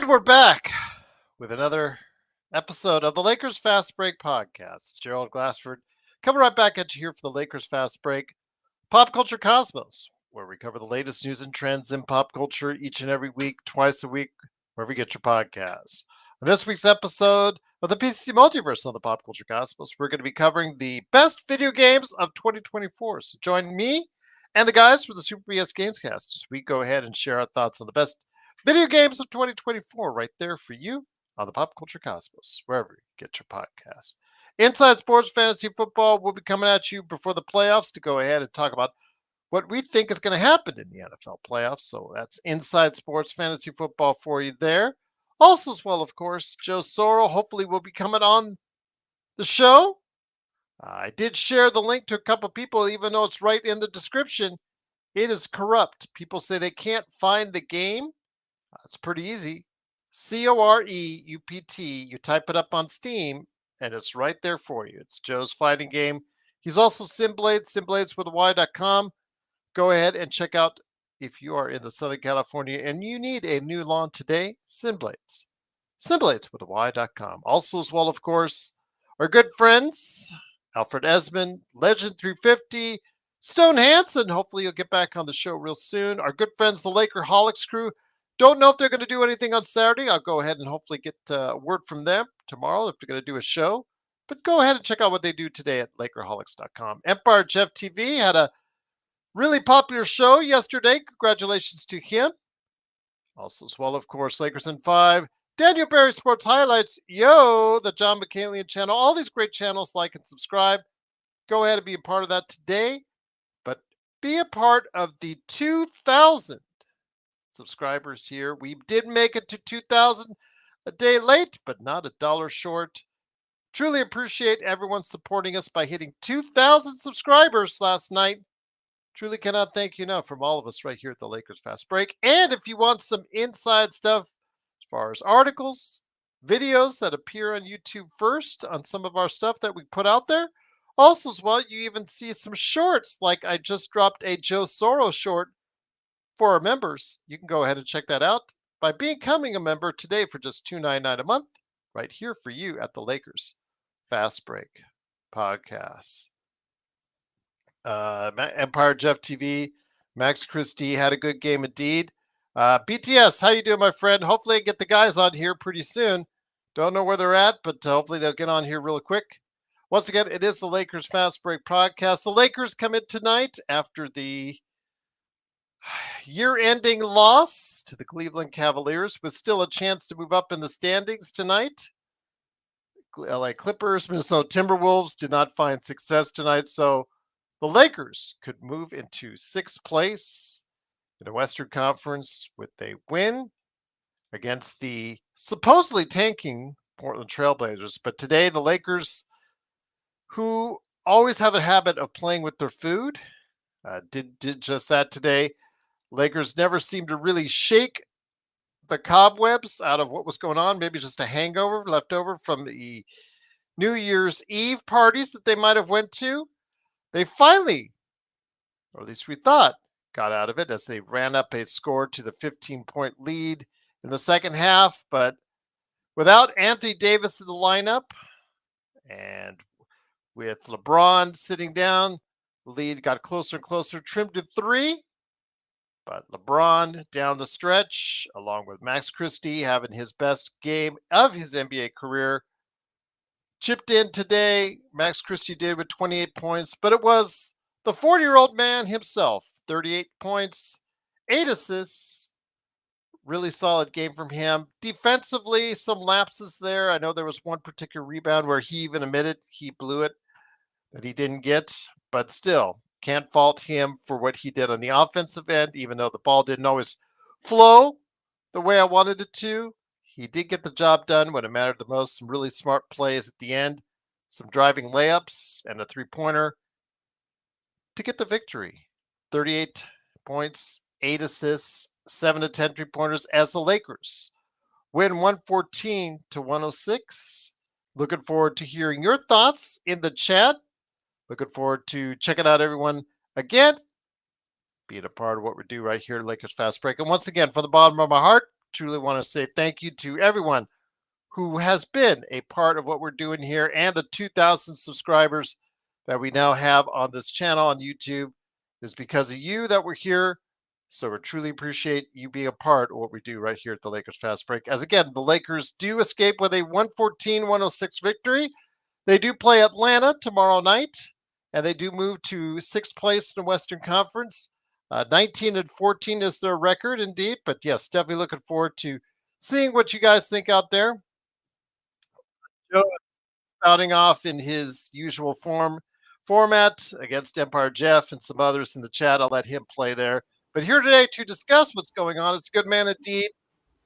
And we're back with another episode of the Lakers Fast Break podcast. It's Gerald Glassford coming right back at you here for the Lakers Fast Break Pop Culture Cosmos, where we cover the latest news and trends in pop culture each and every week, twice a week, wherever you get your podcasts. On this week's episode of the PCC Multiverse on the Pop Culture Cosmos, we're going to be covering the best video games of 2024. So join me and the guys for the Super BS Gamescast as we go ahead and share our thoughts on the best video games of 2024 right there for you on the Pop Culture Cosmos, wherever you get your podcasts. Inside Sports Fantasy Football will be coming at you before the playoffs to go ahead and talk about what we think is going to happen in the NFL playoffs. So that's Inside Sports Fantasy Football for you there. Also, as well, of course, Joe Sorrell hopefully will be coming on the show. I did share the link to a couple people, even though it's right in the description. It is corrupt. People say they can't find the game. It's pretty easy. Coreupt. You type it up on Steam, and it's right there for you. It's Joe's fighting game. He's also Simblades, simblades.com. Go ahead and check out if you are in the Southern California and you need a new lawn today, Simblades. Simblades.com. Also, as well, of course, our good friends, Alfred Esmond, Legend 350, Stone Hansen. Hopefully, you'll get back on the show real soon. Our good friends, the Lakerholics crew. Don't know if they're going to do anything on Saturday. I'll go ahead and hopefully get a word from them tomorrow if they're going to do a show. But go ahead and check out what they do today at Lakerholics.com. Empire Jeff TV had a really popular show yesterday. Congratulations to him. Also, as well, of course, Lakers in 5. Daniel Barry Sports Highlights. Yo, the John McCalian channel. All these great channels, like and subscribe. Go ahead and be a part of that today. But be a part of the 2,000 subscribers here. We did make it to 2,000 a day late, but not a dollar short. Truly appreciate everyone supporting us by hitting 2,000 subscribers last night. Truly cannot thank you enough from all of us right here at the Lakers Fast Break. And if you want some inside stuff as far as articles, videos that appear on YouTube first on some of our stuff that we put out there, also as well, you even see some shorts, like I just dropped a Joe Soros short for our members. You can go ahead and check that out by becoming a member today for just $2.99 a month, right here for you at the Lakers Fast Break podcast. Empire Jeff TV, Max Christie had a good game indeed. BTS, how you doing, my friend? Hopefully I get the guys on here pretty soon. Don't know where they're at, but hopefully they'll get on here real quick. Once again, it is the Lakers Fast Break podcast. The Lakers come in tonight after the year-ending loss to the Cleveland Cavaliers, with still a chance to move up in the standings tonight. LA Clippers, Minnesota Timberwolves did not find success tonight, so the Lakers could move into 6th place in the Western Conference with a win against the supposedly tanking Portland TrailBlazers. But today, the Lakers, who always have a habit of playing with their food, did just that today. Lakers never seemed to really shake the cobwebs out of what was going on. Maybe just a hangover left over from the New Year's Eve parties that they might have went to. They finally, or at least we thought, got out of it as they ran up a score to the 15-point lead in the second half. But without Anthony Davis in the lineup and with LeBron sitting down, the lead got closer and closer, trimmed to 3. But LeBron down the stretch, along with Max Christie having his best game of his NBA career, chipped in today. Max Christie did with 28 points, but it was the 40-year-old man himself. 38 points, 8 assists. Really solid game from him. Defensively, some lapses there. I know there was one particular rebound where he even admitted he blew it, that he didn't get, but still, can't fault him for what he did on the offensive end, even though the ball didn't always flow the way I wanted it to. He did get the job done when it mattered the most. Some really smart plays at the end, some driving layups, and a three-pointer to get the victory. 38 points, 8 assists, 7 to 10 three-pointers as the Lakers win 114-106. Looking forward to hearing your thoughts in the chat. Looking forward to checking out everyone again, being a part of what we do right here at Lakers Fast Break. And once again, from the bottom of my heart, truly want to say thank you to everyone who has been a part of what we're doing here and the 2,000 subscribers that we now have on this channel on YouTube. It's because of you that we're here. So we truly appreciate you being a part of what we do right here at the Lakers Fast Break. As again, the Lakers do escape with a 114-106 victory. They do play Atlanta tomorrow night, and they do move to sixth place in the Western Conference. 19-14 is their record, indeed. But yes, definitely looking forward to seeing what you guys think out there. Joe spouting off in his usual format against Empire Jeff and some others in the chat. I'll let him play there. But here today to discuss what's going on, it's a good man indeed.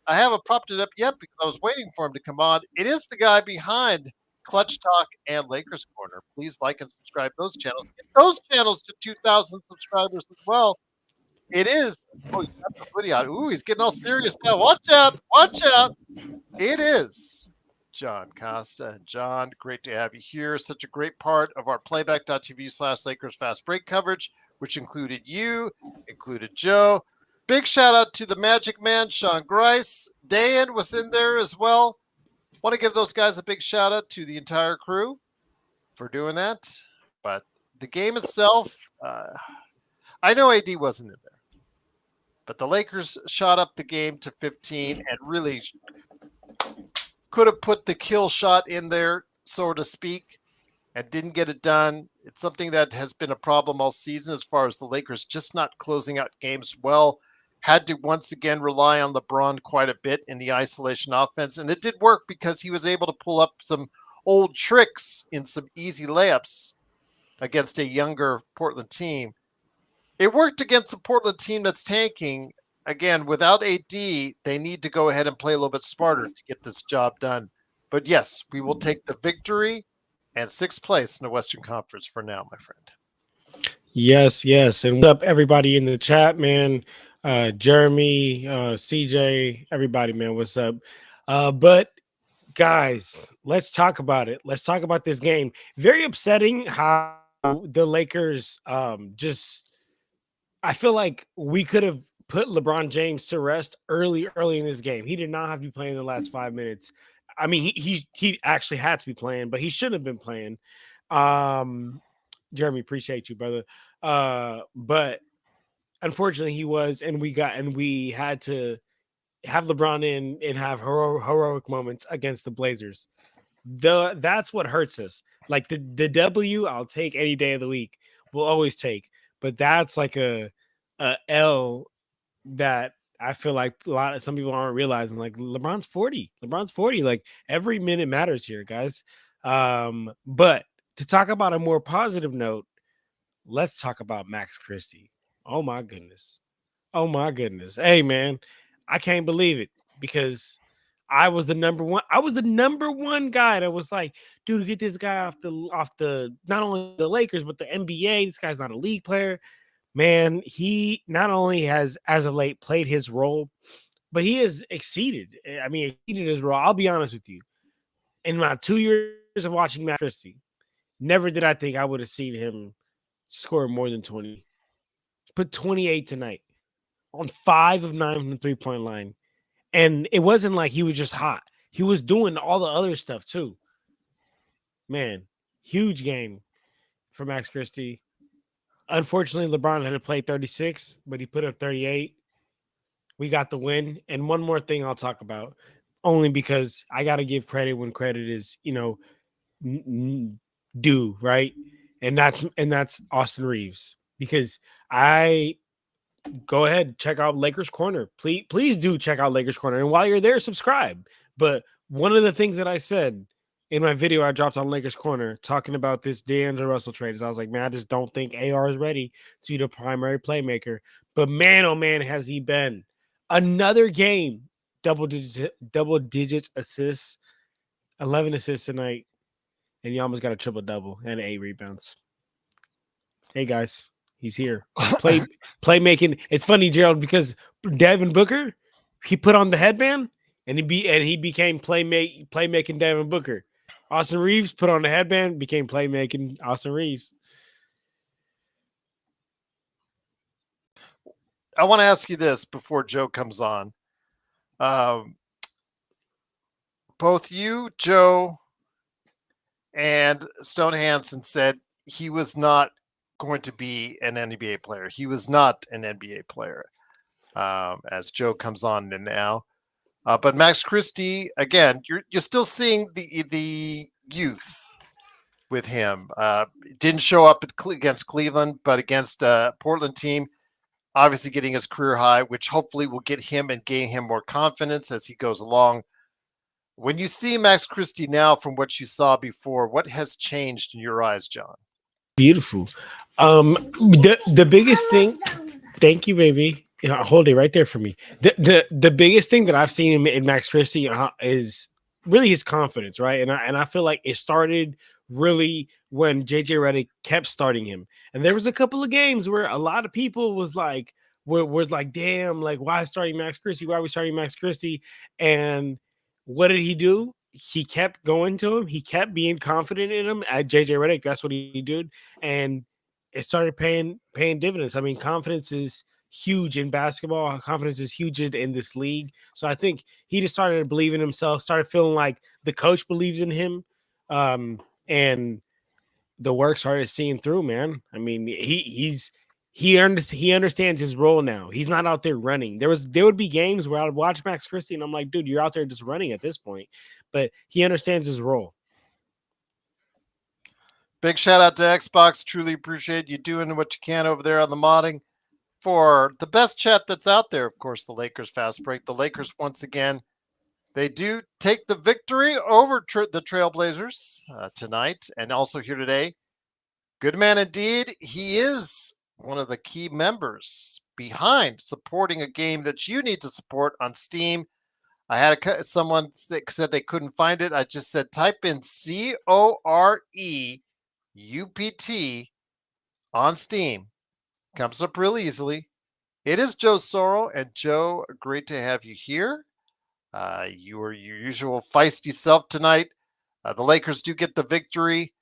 I haven't propped it up yet because I was waiting for him to come on. It is the guy behind Clutch Talk and Lakers Corner. Please like and subscribe those channels. Get those channels to 2,000 subscribers as well. It is. Oh, you got the hoodie on. Ooh, he's getting all serious now. Watch out. Watch out. It is John Costa. And John, great to have you here. Such a great part of our playback.tv/Lakers Fast Break coverage, which included you, included Joe. Big shout out to the Magic Man, Sean Grice. Dan was in there as well. Want to give those guys a big shout out to the entire crew for doing that. But the game itself, I know AD wasn't in there. But the Lakers shot up the game to 15 and really could have put the kill shot in there, so to speak, and didn't get it done. It's something that has been a problem all season as far as the Lakers just not closing out games well. Had to once again rely on LeBron quite a bit in the isolation offense, and it did work because he was able to pull up some old tricks in some easy layups against a younger Portland team. It worked against a Portland team that's tanking. Again, without AD, they need to go ahead and play a little bit smarter to get this job done. But yes, we will take the victory and sixth place in the Western Conference for now, my friend. Yes, yes. And what's up, everybody in the chat, man? Jeremy, CJ, everybody, man. What's up? But guys, let's talk about it. Let's talk about this game. Very upsetting how the Lakers just I feel like we could have put LeBron James to rest early in this game. He did not have to be playing the last 5 minutes. I mean, he actually had to be playing, but he shouldn't have been playing. Jeremy, appreciate you, brother. But unfortunately, he was, and we had to have LeBron in and have heroic moments against the Blazers. That's what hurts us. Like the W, I'll take any day of the week. We'll always take, but that's like a L that I feel like some people aren't realizing. Like LeBron's 40. LeBron's 40. Like every minute matters here, guys. But to talk about a more positive note, let's talk about Max Christie. Oh my goodness. Oh my goodness. Hey man, I can't believe it because I was the number one. I was the number one guy that was like, dude, get this guy off the not only the Lakers but the NBA. This guy's not a league player. Man, he not only has as of late played his role, but he has exceeded. I mean, exceeded his role. I'll be honest with you. In my 2 years of watching Matt Christie, never did I think I would have seen him score more than 20. Put 28 tonight on 5 of 9 from the 3-point line. And it wasn't like he was just hot. He was doing all the other stuff too. Man, huge game for Max Christie. Unfortunately, LeBron had to play 36, but he put up 38. We got the win. And one more thing I'll talk about, only because I got to give credit when credit is, due, right? And that's Austin Reeves, because I go ahead, check out Lakers Corner. Please do check out Lakers Corner. And while you're there, subscribe. But one of the things that I said in my video I dropped on Lakers Corner talking about this D'Angelo Russell trade is I was like, man, I just don't think AR is ready to be the primary playmaker. But man, oh man, has he been. Another game, double digit assists, 11 assists tonight, and he almost got a triple-double and 8 rebounds. Hey, guys. He's here. Playmaking. It's funny, Gerald, because Devin Booker, he put on the headband and he became playmaking Devin Booker. Austin Reeves put on the headband, became playmaking Austin Reeves. I want to ask you this before Joe comes on. Both you, Joe, and Stone Hansen said he was not going to be an NBA player. He was not an NBA player. As Joe comes on now, but Max Christie, again, you're still seeing the youth with him. Didn't show up against Cleveland, but against a Portland team, obviously getting his career high, which hopefully will get him and gain him more confidence as he goes along. When you see Max Christie now from what you saw before, what has changed in your eyes, John? Beautiful. The biggest thing. Thank you, baby. Yeah, hold it right there for me. The biggest thing that I've seen in Max Christie is really his confidence, right? And I feel like it started really when JJ Redick kept starting him, and there was a couple of games where a lot of people was like, damn, like why starting Max Christie? Why are we starting Max Christie? And what did he do? He kept going to him. He kept being confident in him at JJ Redick. That's what he did, and it started paying dividends. I mean, confidence is huge in basketball. Confidence is huge in this league. So I think he just started to believe in himself, started feeling like the coach believes in him, and the work started seeing through. Man, I mean, he understands his role now. He's not out there running. There would be games where I would watch Max Christie and I'm like, dude, you're out there just running at this point. But he understands his role. Big shout out to Xbox. Truly appreciate you doing what you can over there on the modding. For the best chat that's out there, of course, the Lakers fast break. The Lakers, once again, they do take the victory over the Trailblazers tonight and also here today. Good man indeed. He is one of the key members behind supporting a game that you need to support on Steam. I had someone said they couldn't find it. I just said type in COREUPT on Steam. Comes up real easily. It is Joe Sorrell, and Joe, great to have you here. You are your usual feisty self tonight. The Lakers do get the victory.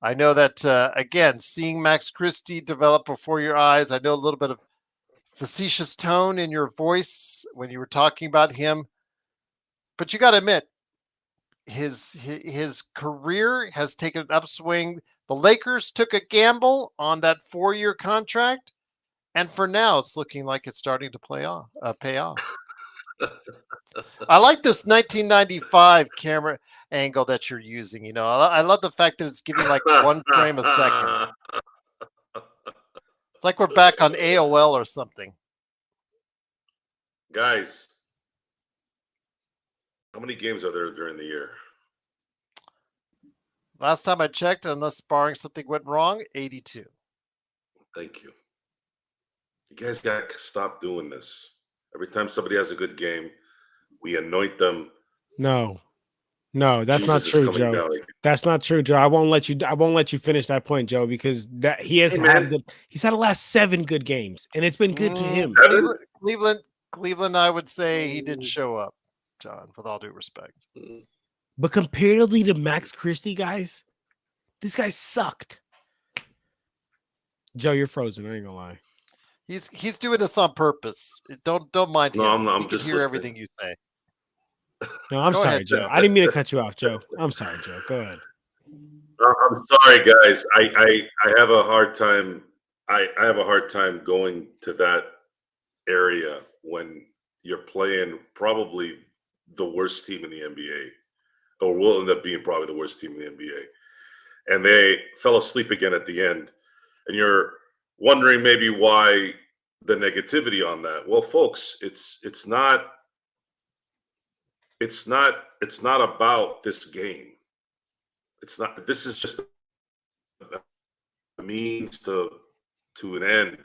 I know that, again, seeing Max Christie develop before your eyes, I know a little bit of facetious tone in your voice when you were talking about him. But you got to admit, his career has taken an upswing. The Lakers took a gamble on that 4-year contract, and for now, it's looking like it's starting to pay off. I like this 1995 camera angle that you're using. You know, I love the fact that it's giving like 1 frame a second. It's like we're back on AOL or something. Guys, how many games are there during the year? Last time I checked, unless barring something went wrong, 82. Thank you. You guys got to stop doing this. Every time somebody has a good game, we anoint them. No, that's Jesus not true, Joe. That's not true, Joe. I won't let you finish that point, Joe, because that he's had the last 7 good games, and it's been good to him. Cleveland, I would say he didn't show up, John, with all due respect. But comparatively to Max Christie, guys, this guy sucked. Joe, you're frozen. I ain't gonna lie. He's doing this on purpose. Don't mind him. I'm he just can hear listening. everything you say. No, I'm Go sorry, ahead, Joe. I didn't mean to cut you off, Joe. I'm sorry, Joe. Go ahead. I'm sorry, guys. I have a hard time. I have a hard time going to that area when you're playing probably the worst team in the NBA, or will end up being probably the worst team in the NBA. And they fell asleep again at the end. And you're wondering maybe why the negativity on that. Well, folks, it's not about this game. It's not. This is just a means to an end.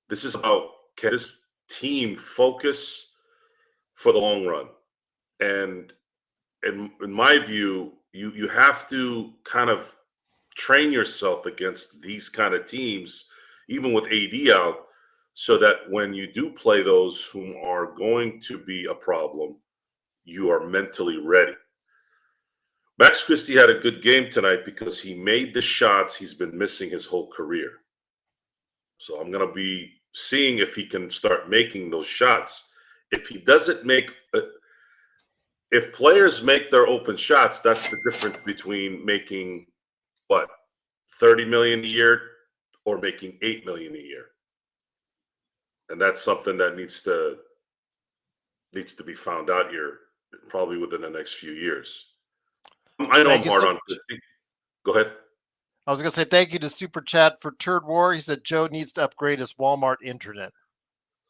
This is about, can this team focus for the long run? And in my view, you have to kind of train yourself against these kind of teams, even with AD out, so that when you do play those whom are going to be a problem, you are mentally ready. Max Christie had a good game tonight because he made the shots he's been missing his whole career. So I'm going to be seeing if he can start making those shots. if he doesn't make, if players make their open shots, that's the difference between making what, 30 million a year or making 8 million a year. And that's something that needs to be found out here probably within the next few years. I know I'm hard on Christie. Go ahead. I was going to say thank you to Super Chat for Turd War. He said Joe needs to upgrade his Walmart internet.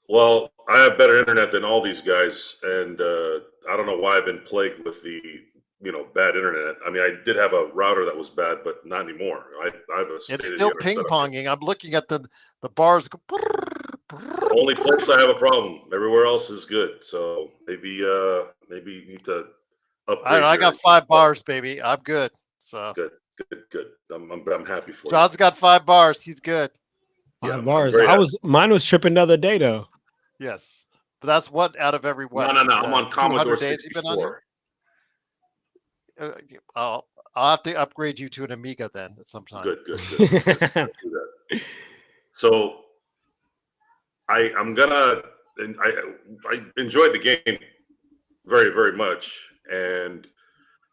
Well, I have better internet than all these guys, and I don't know why I've been plagued with the bad internet. I mean, I did have a router that was bad, but not anymore. I have a It's still ping ponging. I'm looking at the bars. The only place I have a problem. Everywhere else is good. So maybe you need to upgrade. I don't know. I got 5 bars, baby. I'm good. So good. I'm happy for you. John's got 5 bars. He's good. 5 bars. Mine was tripping the other day though. Yes, but that's what out of every what? No. I'm on Commodore 64. I'll have to upgrade you to an Amiga then at some time. Good. Let's do that. So I'm gonna. I enjoyed the game very, very much, and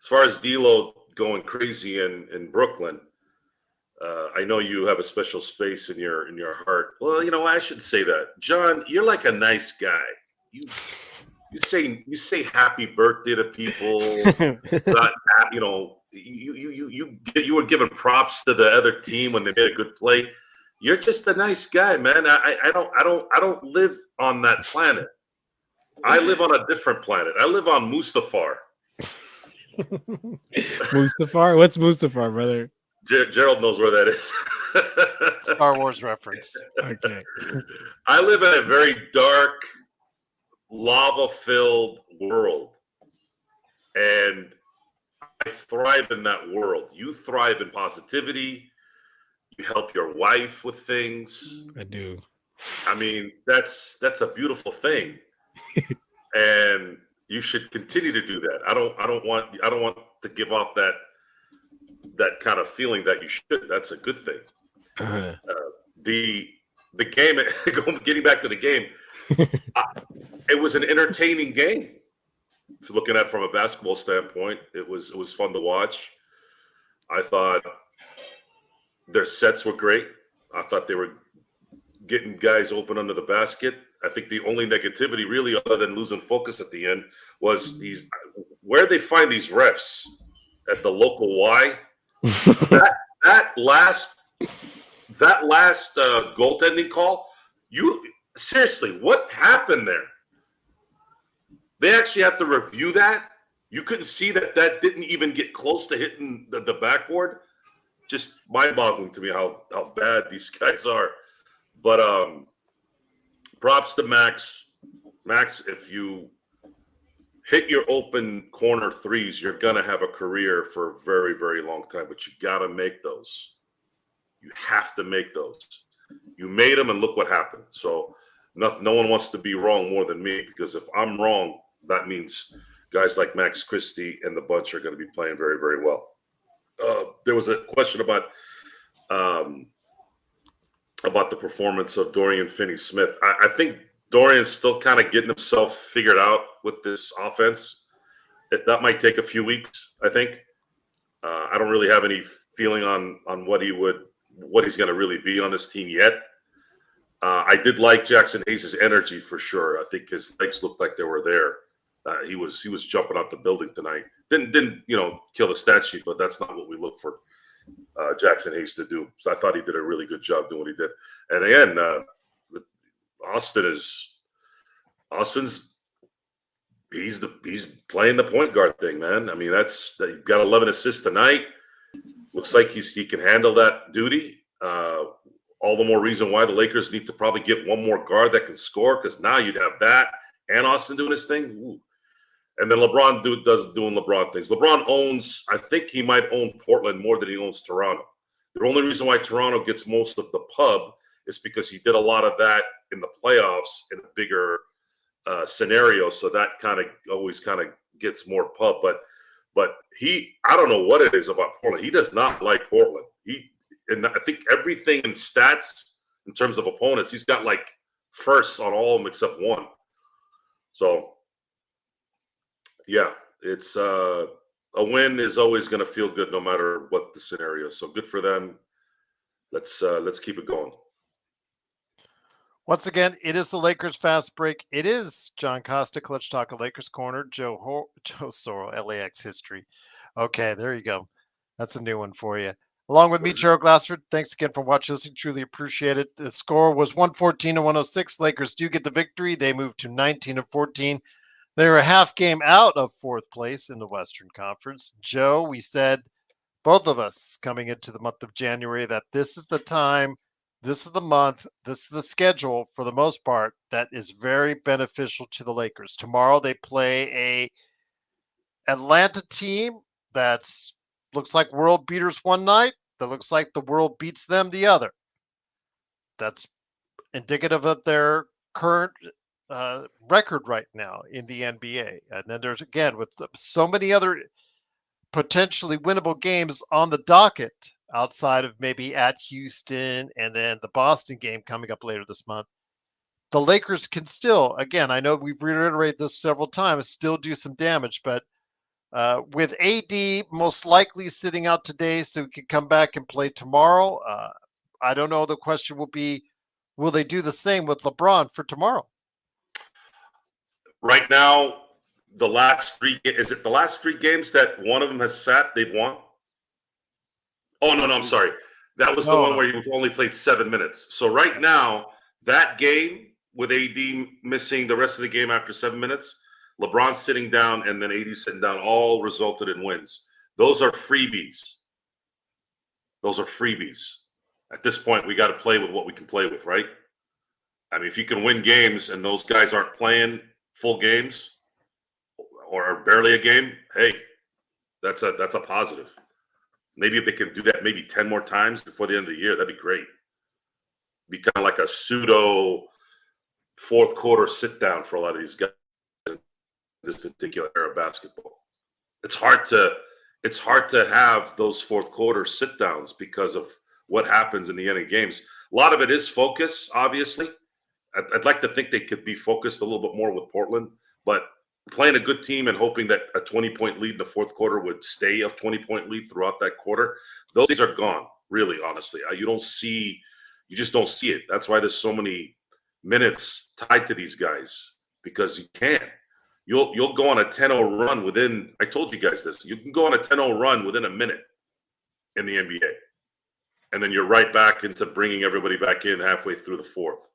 as far as D'Lo going crazy in Brooklyn, I know you have a special space in your heart. Well, I should say that, John. You're like a nice guy. You say happy birthday to people. You were giving props to the other team when they made a good play. You're just a nice guy, man. I don't live on that planet. I live on a different planet. I live on Mustafar. Mustafar? What's Mustafar, brother? Gerald knows where that is. Star Wars reference. Okay. I live in a very dark, lava-filled world, and I thrive in that world. You thrive in positivity. You help your wife with things. I do. I mean, that's a beautiful thing, and you should continue to do that. I don't want to give off that kind of feeling that you should. That's a good thing. Uh-huh. The game, getting back to the game, it was an entertaining game. If you're looking at it from a basketball standpoint, it was fun to watch. I thought their sets were great. I thought they were getting guys open under the basket. I think the only negativity, really, other than losing focus at the end, was where they find these refs at the local Y. that last goaltending call. Seriously, what happened there? They actually have to review that. You couldn't see that didn't even get close to hitting the backboard. Just mind-boggling to me how bad these guys are. But props to Max. Max, if you hit your open corner threes, you're going to have a career for a very, very long time. But you got to make those. You have to make those. You made them, and look what happened. So no one wants to be wrong more than me, because if I'm wrong, that means guys like Max Christie and the bunch are going to be playing very, very well. There was a question about the performance of Dorian Finney-Smith. I think Dorian's still kind of getting himself figured out with this offense. That might take a few weeks, I think. I don't really have any feeling on what he's going to really be on this team yet. I did like Jackson Hayes' energy for sure. I think his legs looked like they were there. He was jumping out the building tonight. Didn't kill the stat sheet, but that's not what we look for Jackson Hayes to do. So I thought he did a really good job doing what he did. And again, Austin's he's playing the point guard thing, man. I mean, he got 11 assists tonight. Looks like he can handle that duty. All the more reason why the Lakers need to probably get one more guard that can score, because now you'd have that and Austin doing his thing. Ooh. And then LeBron doing LeBron things. LeBron I think he might own Portland more than he owns Toronto. The only reason why Toronto gets most of the pub is because he did a lot of that in the playoffs in a bigger scenario. So that always gets more pub. But I don't know what it is about Portland. He does not like Portland. And I think everything in stats in terms of opponents, he's got like firsts on all of them except one. So, yeah, it's a win is always going to feel good no matter what the scenario. So good for them. Let's keep it going. Once again, it is the Lakers Fast Break. It is John Costa, Clutch Talk of Lakers Corner, Joe Soro, LAX History. Okay, there you go. That's a new one for you. Along with me, Gerald Glassford. Thanks again for watching, listening. Truly appreciate it. The score was 114-106. Lakers do get the victory. They move to 19-14. They're a half game out of fourth place in the Western Conference. Joe, we said, both of us coming into the month of January, that this is the time, this is the month, this is the schedule for the most part that is very beneficial to the Lakers. Tomorrow they play a Atlanta team that's looks like world beaters one night, that looks like the world beats them the other. That's indicative of their current record right now in the NBA. And then there's, again, with so many other potentially winnable games on the docket outside of maybe at Houston and then the Boston game coming up later this month, the Lakers can still, again, I know we've reiterated this several times, still do some damage, but with AD most likely sitting out today so he can come back and play tomorrow, I don't know. The question will be, will they do the same with LeBron for tomorrow? Right now, the last three games that one of them has sat, they've won? Oh, no, I'm sorry. That was the one where you only played 7 minutes. So right now, that game with AD missing the rest of the game after 7 minutes, LeBron sitting down and then AD sitting down, all resulted in wins. Those are freebies. At this point, we got to play with what we can play with, right? I mean, if you can win games and those guys aren't playing full games or barely a game, hey, that's a positive. Maybe if they can do that maybe 10 more times before the end of the year, that'd be great. Be kind of like a pseudo fourth quarter sit down for a lot of these guys in this particular era of basketball. It's hard to have those fourth quarter sit downs because of what happens in the end of games. A lot of it is focus, obviously. I'd like to think they could be focused a little bit more with Portland, but playing a good team and hoping that a 20-point lead in the fourth quarter would stay a 20-point lead throughout that quarter, those days are gone, really, honestly. You just don't see it. That's why there's so many minutes tied to these guys, because you can. You'll go on a 10-0 run within, I told you guys this, you can go on a 10-0 run within a minute in the NBA. And then you're right back into bringing everybody back in halfway through the fourth.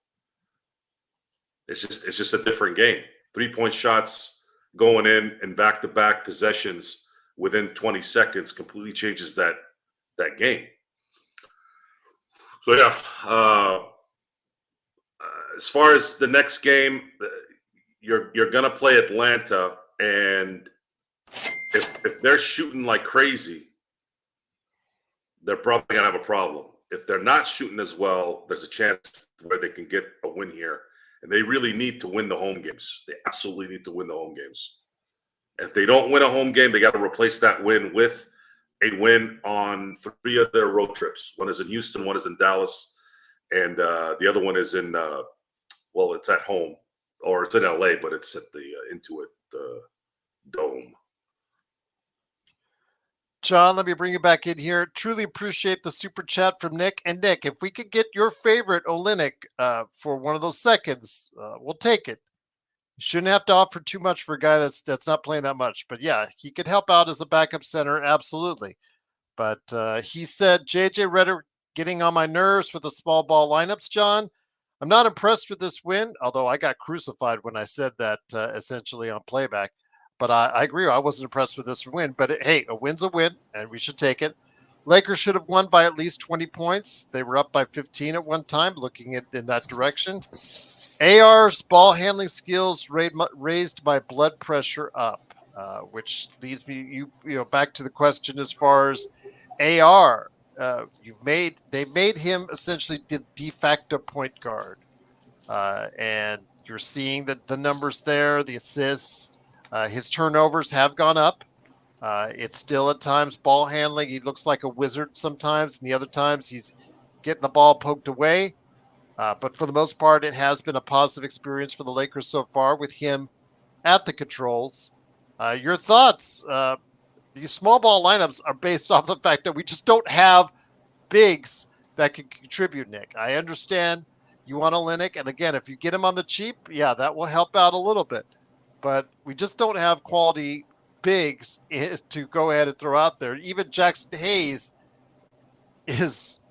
It's just a different game. 3-point shots going in and back-to-back possessions within 20 seconds completely changes that game. So yeah, as far as the next game, you're gonna play Atlanta, and if they're shooting like crazy, they're probably gonna have a problem. If they're not shooting as well, there's a chance where they can get a win here. And they really need to win the home games. They absolutely need to win the home games. If they don't win a home game, they got to replace that win with a win on 3 of their road trips. One is in Houston, one is in Dallas, and the other one is in, it's at home, or it's in LA, but it's at the Intuit Dome. John, let me bring you back in here. Truly appreciate the super chat from Nick. And Nick, if we could get your favorite Olynyk for one of those seconds, we'll take it. You shouldn't have to offer too much for a guy that's not playing that much. But yeah, he could help out as a backup center, absolutely. But he said, JJ Redick getting on my nerves with the small ball lineups, John. I'm not impressed with this win, although I got crucified when I said that essentially on playback. But I agree. I wasn't impressed with this win. But hey, a win's a win, and we should take it. Lakers should have won by at least 20 points. They were up by 15 at one time, looking at in that direction. AR's ball handling skills raised my blood pressure up, which leads me back to the question as far as AR. They made him essentially the de facto point guard, and you're seeing the numbers there, the assists. His turnovers have gone up. It's still at times ball handling. He looks like a wizard sometimes, and the other times he's getting the ball poked away. But for the most part, it has been a positive experience for the Lakers so far with him at the controls. Your thoughts? These small ball lineups are based off the fact that we just don't have bigs that can contribute, Nick. I understand you want Olynyk, and again, if you get him on the cheap, yeah, that will help out a little bit. But we just don't have quality bigs to go ahead and throw out there. Even Jackson Hayes is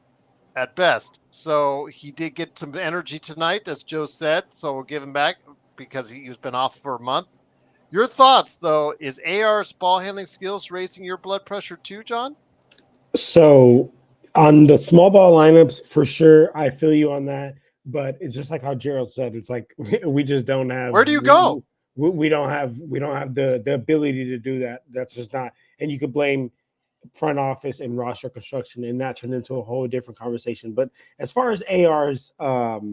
at best. So he did get some energy tonight, as Joe said. So we'll give him back because he's been off for a month. Your thoughts, though, is AR's ball handling skills raising your blood pressure too, John? So on the small ball lineups, for sure, I feel you on that. But it's just like how Gerald said. It's like we just don't have. Where do you go? We don't have the ability to do that. That's just not. And you could blame front office and roster construction, and that turned into a whole different conversation. But as far as AR's ball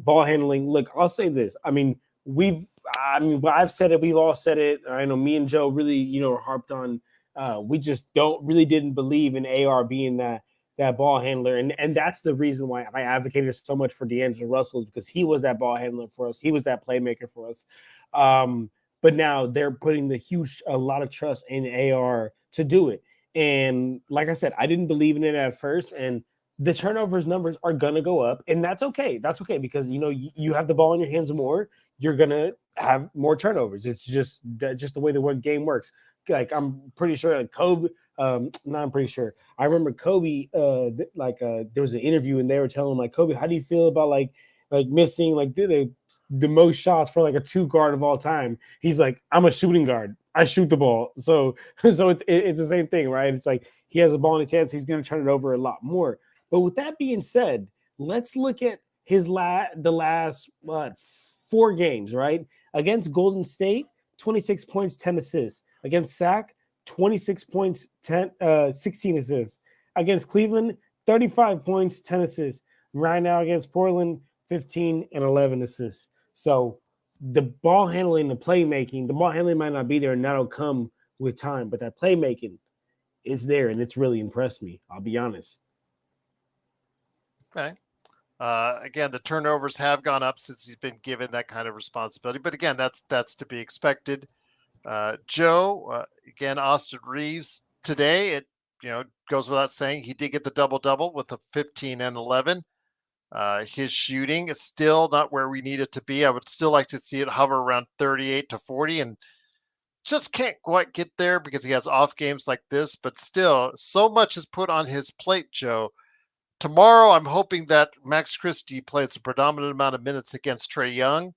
handling, look, I'll say this. I mean, I've said it. We've all said it. I know me and Joe really, harped on. We just didn't believe in AR being that ball handler, and that's the reason why I advocated so much for D'Angelo Russell, because he was that ball handler for us. He was that playmaker for us. But now they're putting a lot of trust in AR to do it. And like I said, I didn't believe in it at first, and the turnovers numbers are gonna go up, and that's okay. That's okay, because you have the ball in your hands more, you're gonna have more turnovers. It's just the way the game works. Like I'm pretty sure like Kobe. I'm pretty sure. I remember Kobe. There was an interview and they were telling him like, Kobe, how do you feel about like missing the most shots for like a 2 guard of all time? He's like, I'm a shooting guard. I shoot the ball. So it's the same thing, right? It's like he has a ball in his hands, so he's going to turn it over a lot more. But with that being said, let's look at the last 4 games, right? Against Golden State, 26 points, 10 assists. Against Sac, 26 points, 16 assists. Against Cleveland, 35 points, 10 assists. Right now against Portland, 15 and 11 assists. So the ball handling, the ball handling might not be there, and that'll come with time. But that playmaking is there, and it's really impressed me. I'll be honest. Okay. Again, the turnovers have gone up since he's been given that kind of responsibility. But again, that's to be expected. Joe, again, Austin Reeves today, it goes without saying he did get the double-double with a 15 and 11. His shooting is still not where we need it to be. I would still like to see it hover around 38 to 40, and just can't quite get there because he has off games like this. But still, so much is put on his plate, Joe. Tomorrow, I'm hoping that Max Christie plays a predominant amount of minutes against Trae Young,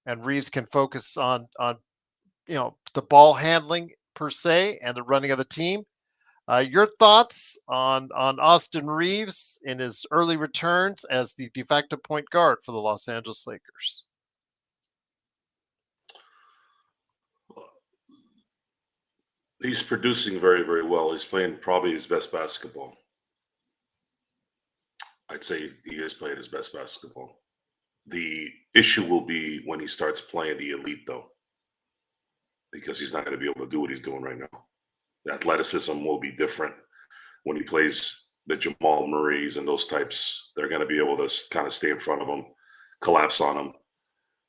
and Reeves can focus on the ball handling per se and the running of the team. Your thoughts on Austin Reeves in his early returns as the de facto point guard for the Los Angeles Lakers? He's producing very, very well. He's playing probably his best basketball. I'd say he is playing his best basketball. The issue will be when he starts playing the elite, though, because he's not going to be able to do what he's doing right now. The athleticism will be different when he plays the Jamal Murrays and those types. They're going to be able to kind of stay in front of him, collapse on him,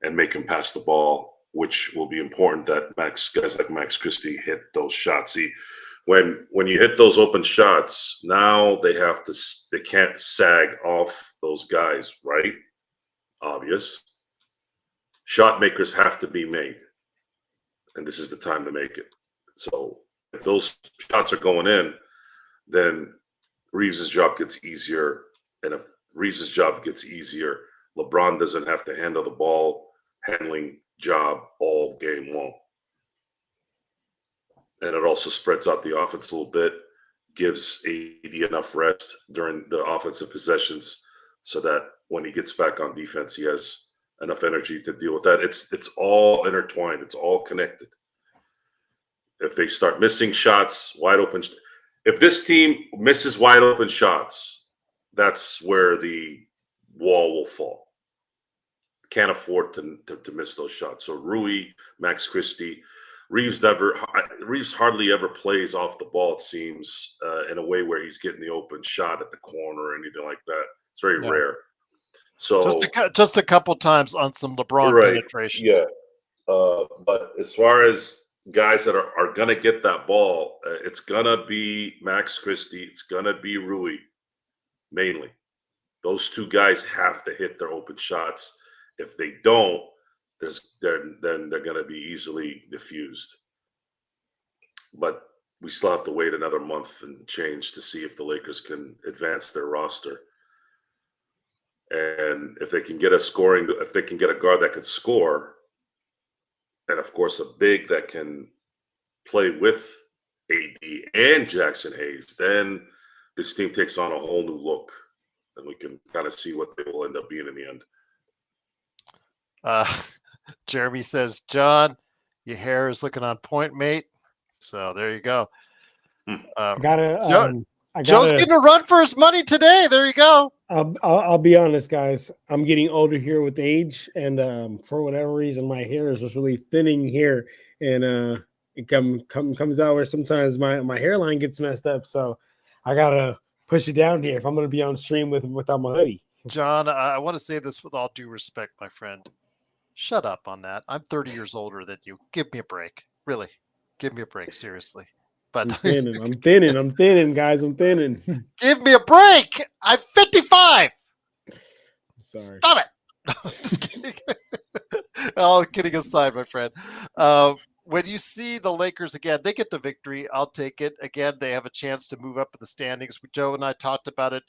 and make him pass the ball, which will be important that guys like Max Christie hit those shots. See, when you hit those open shots, now they can't sag off those guys, right? Obvious. Shot makers have to be made, and this is the time to make it. So if those shots are going in, then Reeves' job gets easier. And if Reeves' job gets easier, LeBron doesn't have to handle the ball handling job all game long. And it also spreads out the offense a little bit, gives AD enough rest during the offensive possessions so that when he gets back on defense, he has enough energy to deal with that. It's all intertwined. It's all connected. If they start missing shots, wide open, if this team misses wide open shots, that's where the wall will fall. Can't afford to miss those shots. So Rui, Max Christie, Reeves hardly ever plays off the ball, it seems, in a way where he's getting the open shot at the corner or anything like that. It's very rare. So just a couple times on some LeBron penetration. Yeah. But as far as guys that are going to get that ball, it's going to be Max Christie. It's going to be Rui, mainly. Those two guys have to hit their open shots. If they don't, then they're going to be easily diffused. But we still have to wait another month and change to see if the Lakers can advance their roster. And if they can get if they can get a guard that can score, and of course a big that can play with AD and Jackson Hayes, then this team takes on a whole new look, and we can kind of see what they will end up being in the end. Jeremy says, John, your hair is looking on point, mate. So there you go. Joe's getting a run for his money today. There you go. I'll be honest, guys. I'm getting older here with age, and for whatever reason, my hair is just really thinning here, and it comes out where sometimes my hairline gets messed up. So I gotta push it down here if I'm gonna be on stream without my hoodie. John, I want to say this with all due respect, my friend. Shut up on that. I'm 30 years older than you. Give me a break. Really. Give me a break. Seriously. But I'm thinning, guys. I'm thinning. Give me a break. I'm 55. Sorry. Stop it. Just kidding. All kidding aside, my friend. When you see the Lakers again, they get the victory. I'll take it. Again, they have a chance to move up in the standings. Joe and I talked about it.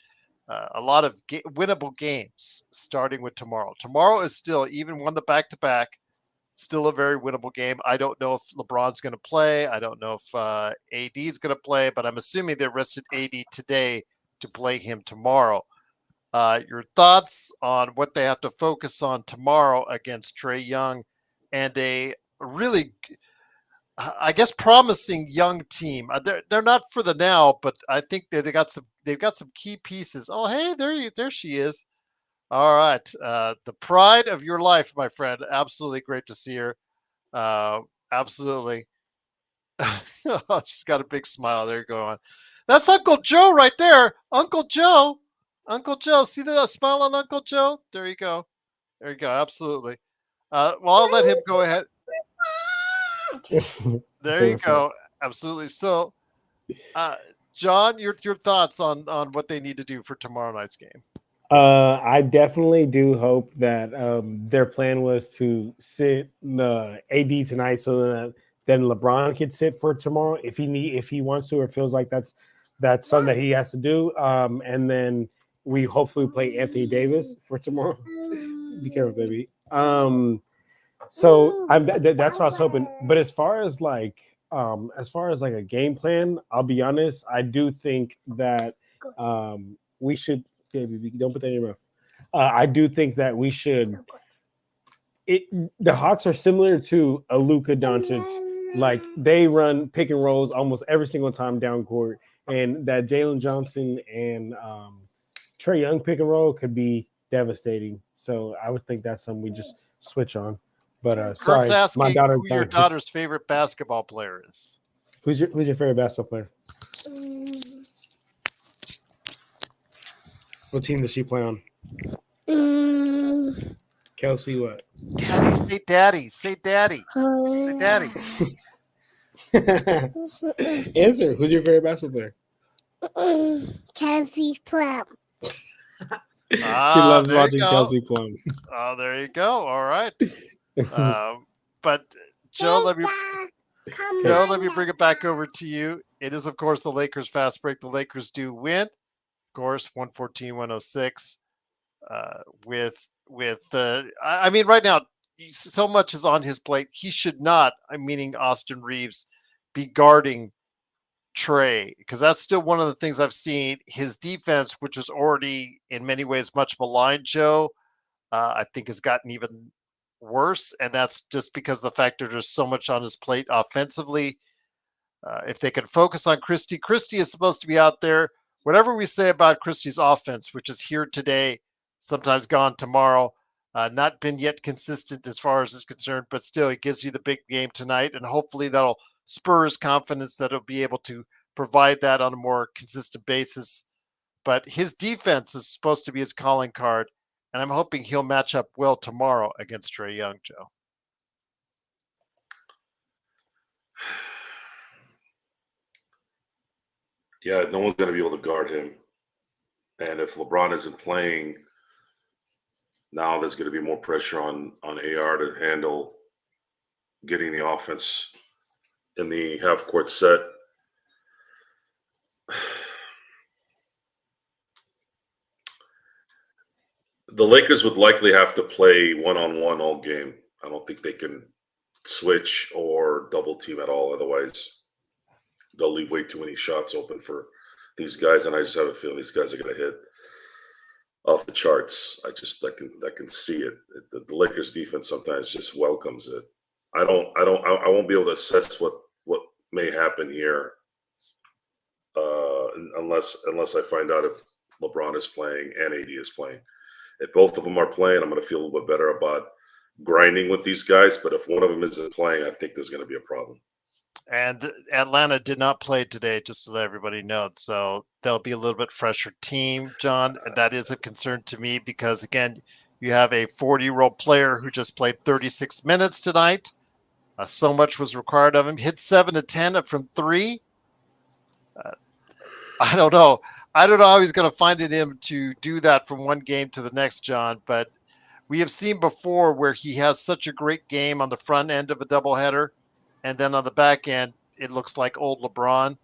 A lot of winnable games starting with tomorrow. Tomorrow is still, even won the back-to-back, still a very winnable game. I don't know if LeBron's going to play. I don't know if AD is going to play, but I'm assuming they rested AD today to play him tomorrow. Your thoughts on what they have to focus on tomorrow against Trae Young and a really, I guess, promising young team. They're not for the now, but I think they've got some key pieces. Oh, hey, there she is. All right. The pride of your life, my friend. Absolutely great to see her. Absolutely. She's got a big smile. There you go. On. That's Uncle Joe right there. Uncle Joe. Uncle Joe. See the smile on Uncle Joe? There you go. There you go. Absolutely. Well, I'll let him go ahead. There you go. Absolutely. So, John, your thoughts on what they need to do for tomorrow night's game. I definitely do hope that their plan was to sit the AD tonight so that then LeBron could sit for tomorrow if he wants to or feels like that's something that he has to do. And then we hopefully play Anthony Davis for tomorrow. Be careful, baby. So that's what I was hoping. But as far as like a game plan, I'll be honest. I do think that we should. Baby, don't put that in your mouth. I do think that we should. The Hawks are similar to a Luka Doncic. Like they run pick and rolls almost every single time down court, and that Jalen Johnson and Trae Young pick and roll could be devastating. So I would think that's something we just switch on. But sorry, asking my daughter. Who your daughter's favorite basketball player is? Who's your favorite basketball player? What team does she play on? Kelsey, what? Daddy, say daddy. Say daddy. Answer. Who's your favorite basketball player? Kelsey Plum. She loves watching Kelsey Plum. Oh, there you go. All right. But Joe, let me bring it back over to you. It is, of course, the Lakers fast break. The Lakers do win. Course 114-106 with I mean right now so much is on his plate. He should not, meaning Austin Reeves, be guarding Trae because that's still one of the things I've seen. His defense, which was already in many ways much maligned, Joe, I think has gotten even worse, and that's just because of the fact that there's so much on his plate offensively. If they can focus on Christie is supposed to be out there. Whatever we say about Christie's offense, which is here today, sometimes gone tomorrow, not been yet consistent as far as is concerned, but still it gives you the big game tonight, and hopefully that'll spur his confidence that he'll be able to provide that on a more consistent basis. But his defense is supposed to be his calling card, and I'm hoping he'll match up well tomorrow against Trae Young, Joe. Yeah, no one's going to be able to guard him. And if LeBron isn't playing, now there's going to be more pressure on AR to handle getting the offense in the half-court set. The Lakers would likely have to play one-on-one all game. I don't think they can switch or double team at all. Otherwise, they'll leave way too many shots open for these guys. And I just have a feeling these guys are going to hit off the charts. I can see it. The Lakers defense sometimes just welcomes it. I won't be able to assess what may happen here unless I find out if LeBron is playing and AD is playing. If both of them are playing, I'm going to feel a little bit better about grinding with these guys. But if one of them isn't playing, I think there's going to be a problem. And Atlanta did not play today, just to let everybody know. So they'll be a little bit fresher team, John. And that is a concern to me because, again, you have a 40-year-old player who just played 36 minutes tonight. So much was required of him. Hit 7 of 10 from 3. I don't know. I don't know how he's going to find it in him to do that from one game to the next, John. But we have seen before where he has such a great game on the front end of a doubleheader. And then on the back end, it looks like old LeBron.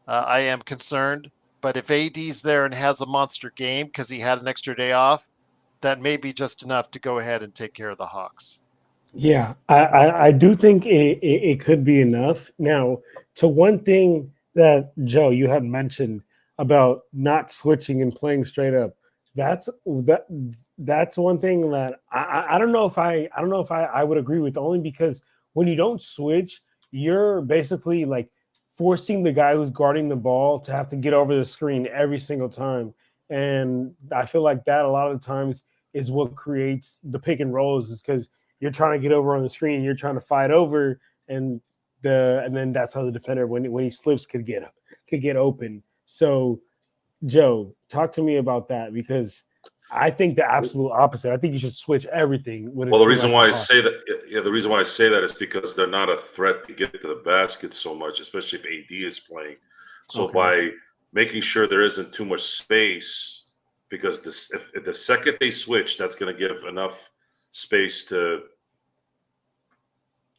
I am concerned. But if AD's there and has a monster game because he had an extra day off, that may be just enough to go ahead and take care of the Hawks. Yeah, I do think it could be enough. Now, to one thing that, Joe, you had mentioned about not switching and playing straight up, that's one thing that I don't know if I would agree with, only because when you don't switch, you're basically like forcing the guy who's guarding the ball to have to get over the screen every single time. And I feel like that a lot of the times is what creates the pick and rolls, is because you're trying to get over on the screen, you're trying to fight over, and then that's how the defender, when he slips, could get open. So, Joe, talk to me about that, because I think the absolute opposite. I think you should switch everything. Well, the reason why I say that is because they're not a threat to get to the basket so much, especially if AD is playing. So by making sure there isn't too much space, because if the second they switch, that's going to give enough space to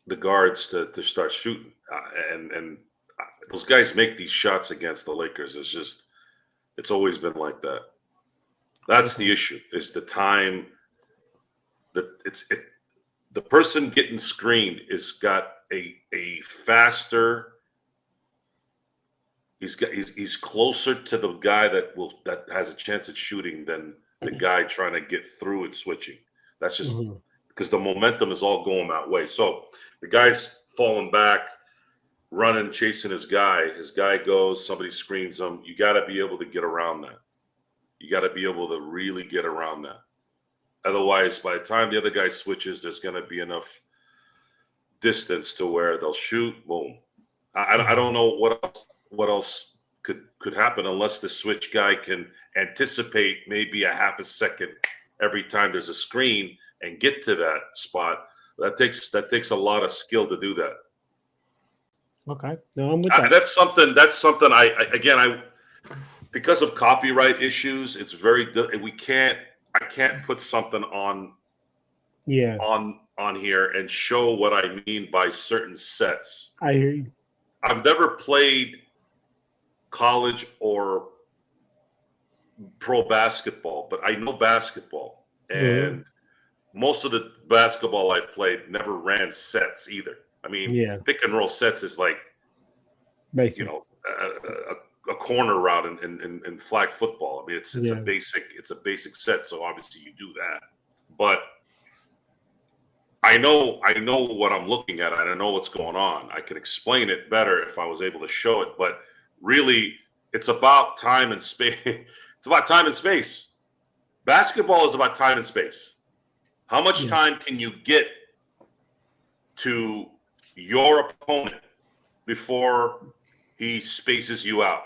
the guards to start shooting, and those guys make these shots against the Lakers. It's always been like that. That's the issue, is the time that the person getting screened is got a faster. He's closer to the guy that has a chance at shooting than the guy trying to get through and switching. That's just because the momentum is all going that way. So the guy's falling back, running, chasing his guy. His guy goes, somebody screens him. You got to be able to get around that. You got to be able to really get around that. Otherwise, by the time the other guy switches, there's going to be enough distance to where they'll shoot. Boom. I don't know what else could happen unless the switch guy can anticipate maybe a half a second every time there's a screen and get to that spot. That takes a lot of skill to do that. Okay, no, I'm with that. That's something. I because of copyright issues, it's very. I can't put something on here and show what I mean by certain sets. I hear you. I've never played college or pro basketball, but I know basketball, and most of the basketball I've played never ran sets either. I mean, pick and roll sets is like, basically, a corner route in flag football. I mean, it's a basic set, so obviously you do that. But I know what I'm looking at, and I know what's going on. I could explain it better if I was able to show it, but really, it's about time and space. It's about time and space. Basketball is about time and space. How much time can you get to your opponent before he spaces you out?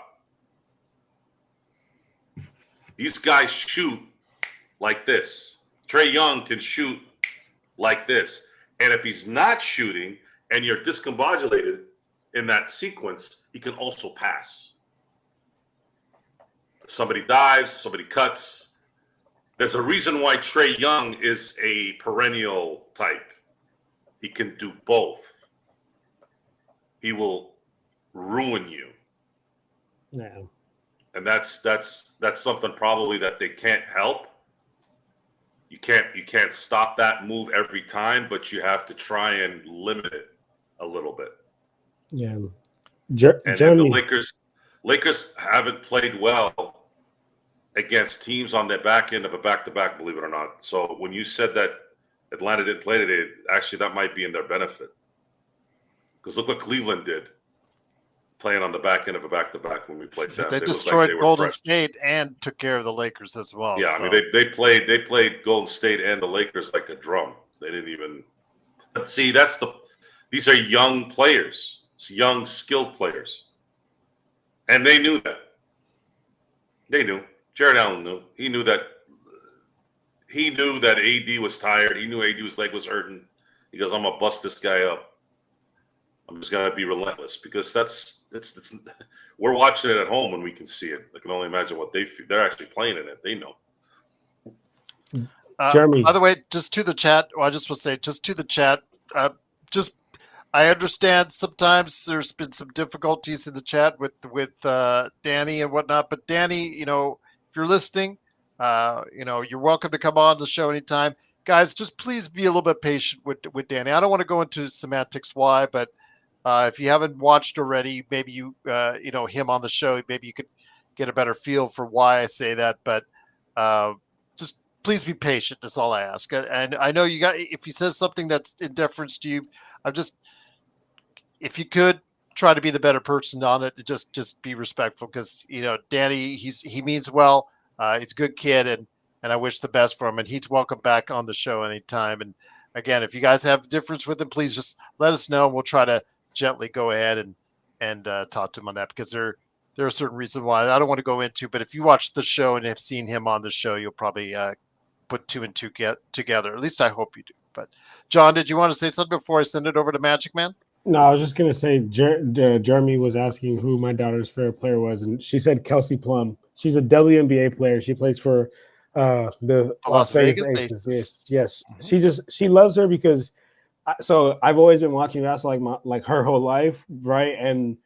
These guys shoot like this. Trae Young can shoot like this. And if he's not shooting and you're discombobulated in that sequence, he can also pass. Somebody dives, somebody cuts. There's a reason why Trae Young is a perennial type. He can do both. He will ruin you. Yeah. And that's something probably that they can't help. You can't stop that move every time, but you have to try and limit it a little bit. Yeah. And Jeremy. the Lakers haven't played well against teams on the back end of a back-to-back, believe it or not. So when you said that Atlanta didn't play today, actually that might be in their benefit. Because look what Cleveland did, playing on the back end of a back-to-back when we played them. They looked destroyed they were Golden fresh. State and took care of the Lakers as well. Yeah, so. I mean they played Golden State and the Lakers like a drum. They didn't even see. These are young players, young skilled players, and they knew that. They knew. Jared Allen knew. He knew that AD was tired. He knew AD's leg was hurting. He goes, "I'm gonna bust this guy up. I'm just gonna be relentless," because that's we're watching it at home when we can see it. I can only imagine what they feel. They're actually playing in it. They know. Jeremy. By the way, just to the chat, I just will say, just to the chat, I understand sometimes there's been some difficulties in the chat with Danny and whatnot, but Danny, if you're listening, you're welcome to come on the show anytime. Guys, just please be a little bit patient with Danny. I don't want to go into semantics why, but if you haven't watched already, maybe him on the show, maybe you could get a better feel for why I say that. But just please be patient. That's all I ask. And I know if he says something that's in deference to you, if you could try to be the better person on it, just be respectful, because Danny, he means well. He's a good kid, and I wish the best for him. And he's welcome back on the show anytime. And again, if you guys have a difference with him, please just let us know, and we'll try to gently go ahead and talk to him on that, because there are certain reasons why I don't want to go into. But if you watch the show and have seen him on the show, you'll probably put two and two together. At least I hope you do. But John, did you want to say something before I send it over to Magic Man? No, I was just going to say Jeremy was asking who my daughter's favorite player was, and she said Kelsey Plum. She's a WNBA player. She plays for the Las Vegas Aces. Yes. Mm-hmm. She loves her because so I've always been watching basketball like her whole life, right? And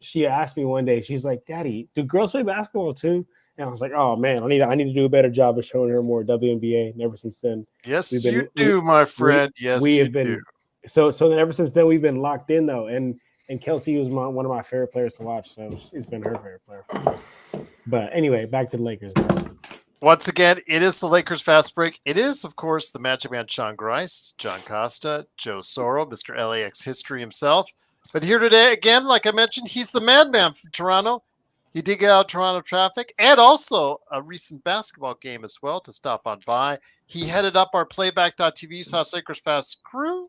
she asked me one day, she's like, "Daddy, do girls play basketball too?" And I was like, "Oh man, I need to do a better job of showing her more WNBA." And ever since then, yes, you do, my friend. Yes, we have been. So then ever since then we've been locked in though, and Kelsey was one of my favorite players to watch. So she's been her favorite player. But anyway, back to the Lakers. Once again, it is the Lakers Fast Break. It is, of course, the Magic Man Sean Grice, John Costa, Joe Soro, Mr. LAX History himself. But here today, again, like I mentioned, he's the madman from Toronto. He did get out Toronto traffic and also a recent basketball game as well to stop on by. He headed up our playback.tv South Lakers Fast crew.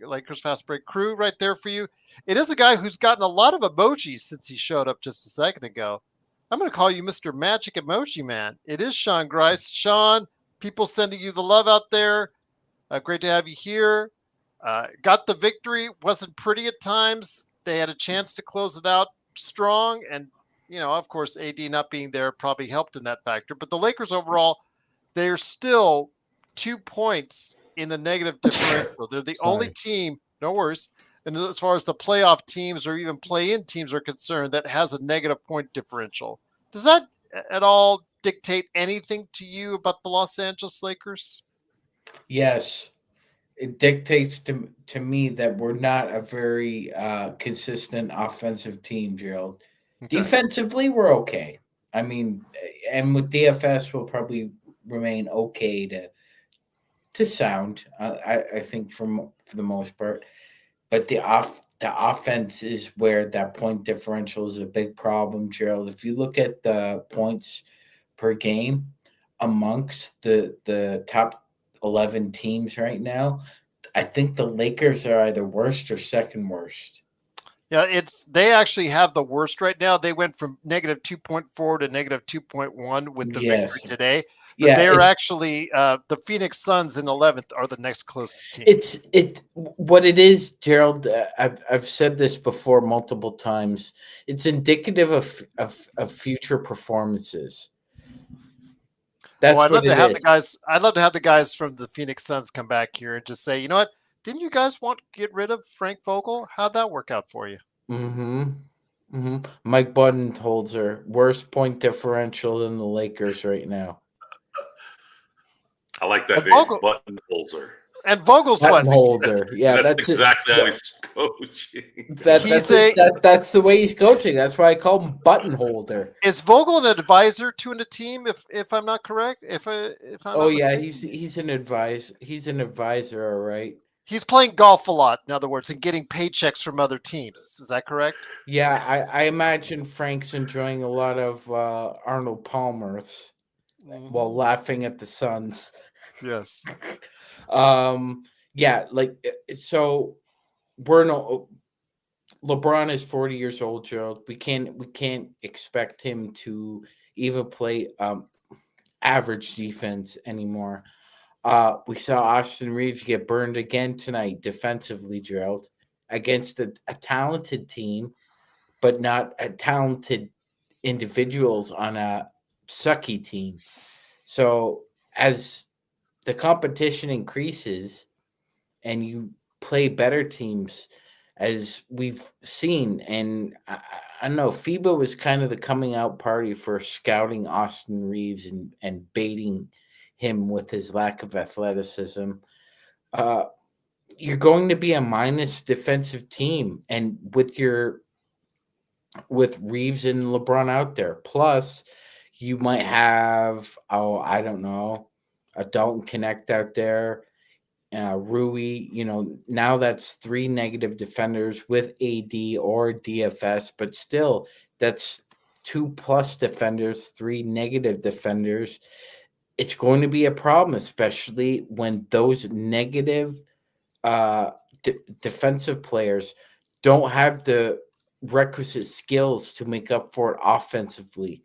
Lakers Fast Break crew right there for you. It is a guy who's gotten a lot of emojis since he showed up just a second ago. I'm going to call you Mr. Magic Emoji Man. It is Sean Grice. Sean, people sending you the love out there. Great to have you here. Got the victory. Wasn't pretty at times. They had a chance to close it out strong. And, of course, AD not being there probably helped in that factor. But the Lakers overall, they're still 2 points in the negative differential. They're the only team, no worries, and as far as the playoff teams or even play-in teams are concerned, that has a negative point differential. Does that at all dictate anything to you about the Los Angeles Lakers? Yes. It dictates to me that we're not a very consistent offensive team, Gerald. Okay. Defensively, we're okay. I mean, and with DFS, we'll probably remain okay to sound, I think, for the most part. But the offense is where that point differential is a big problem, Gerald. If you look at the points per game amongst the top 11 teams right now, I think the Lakers are either worst or second worst. Yeah, they actually have the worst right now. They went from negative 2.4 to negative 2.1 with the victory today. But Yeah, they're actually the Phoenix Suns in 11th are the next closest team. what it is, Gerald. I've said this before multiple times. It's indicative of future performances. That's I'd love what to it have the is. guys. I'd love to have the guys from the Phoenix Suns come back here and just say, you know what? Didn't you guys want to get rid of Frank Vogel? How'd that work out for you? Mike Budenholzer, worst point differential than the Lakers right now. I like that And name, Vogel- button holder. And Vogel's what? Buttonholder. Yeah, That's that's it. exactly how he's coaching. That's the way he's coaching. That's why I call him Buttonholder. Is Vogel an advisor to a team? If I'm not correct, if I'm Oh not yeah, mistaken? he's an advisor. All right. He's playing golf a lot, in other words, and getting paychecks from other teams. Is that correct? Yeah, I imagine Frank's enjoying a lot of Arnold Palmer's while laughing at the Suns. Yes. Yeah, like so we're no LeBron is 40 years old, Gerald. We can't expect him to even play average defense anymore. We saw Austin Reeves get burned again tonight defensively, Gerald, against a talented team, but not a talented individuals on a sucky team. So as the competition increases and you play better teams, as we've seen, and I don't know, FIBA was kind of the coming out party for scouting Austin Reeves and baiting him with his lack of athleticism. You're going to be a minus defensive team, and with Reeves and LeBron out there, plus you might have I don't know, a Dalton Connect out there, Rui. Now that's 3 negative defenders with AD or DFS, but still that's 2+ defenders, 3 negative defenders. It's going to be a problem, especially when those negative defensive players don't have the requisite skills to make up for it offensively.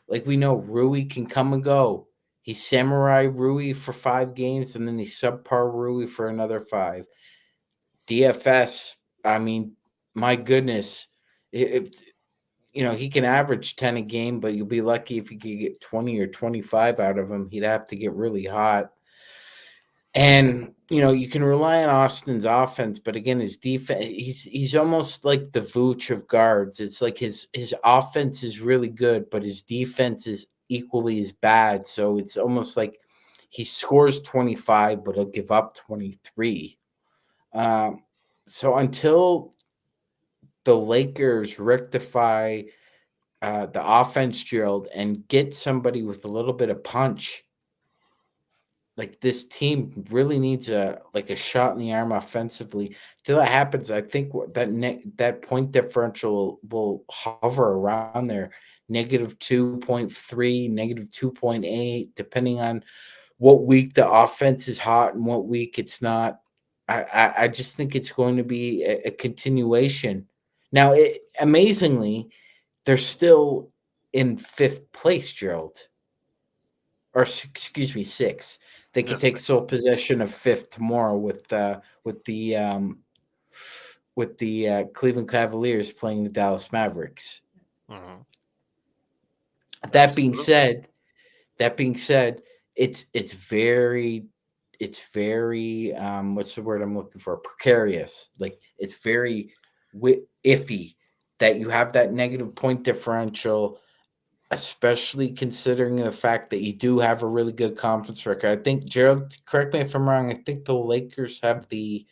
Like we know Rui can come and go. He's Samurai Rui for 5 games, and then he's subpar Rui for another 5. DFS, I mean, my goodness, he can average 10 a game, but you'll be lucky if you could get 20 or 25 out of him. He'd have to get really hot. And you can rely on Austin's offense, but again, his defense, he's almost like the Vooch of guards. It's like his offense is really good, but his defense is equally as bad. So it's almost like he scores 25, but he'll give up 23. So until the Lakers rectify the offense, Gerald, and get somebody with a little bit of punch, like this team really needs a shot in the arm offensively. Till that happens, I think that point differential will hover around there, -2.3, -2.8, depending on what week the offense is hot and what week it's not. I just think it's going to be a continuation. Now, amazingly, they're still in 5th place, Gerald. Or excuse me, 6th. They could take sole possession of 5th tomorrow with the Cleveland Cavaliers playing the Dallas Mavericks. Mm-hmm. That being said, it's very what's the word I'm looking for? Precarious. Like it's very iffy that you have that negative point differential, especially considering the fact that you do have a really good conference record. I think, Gerald, correct me if I'm wrong, I think the Lakers have the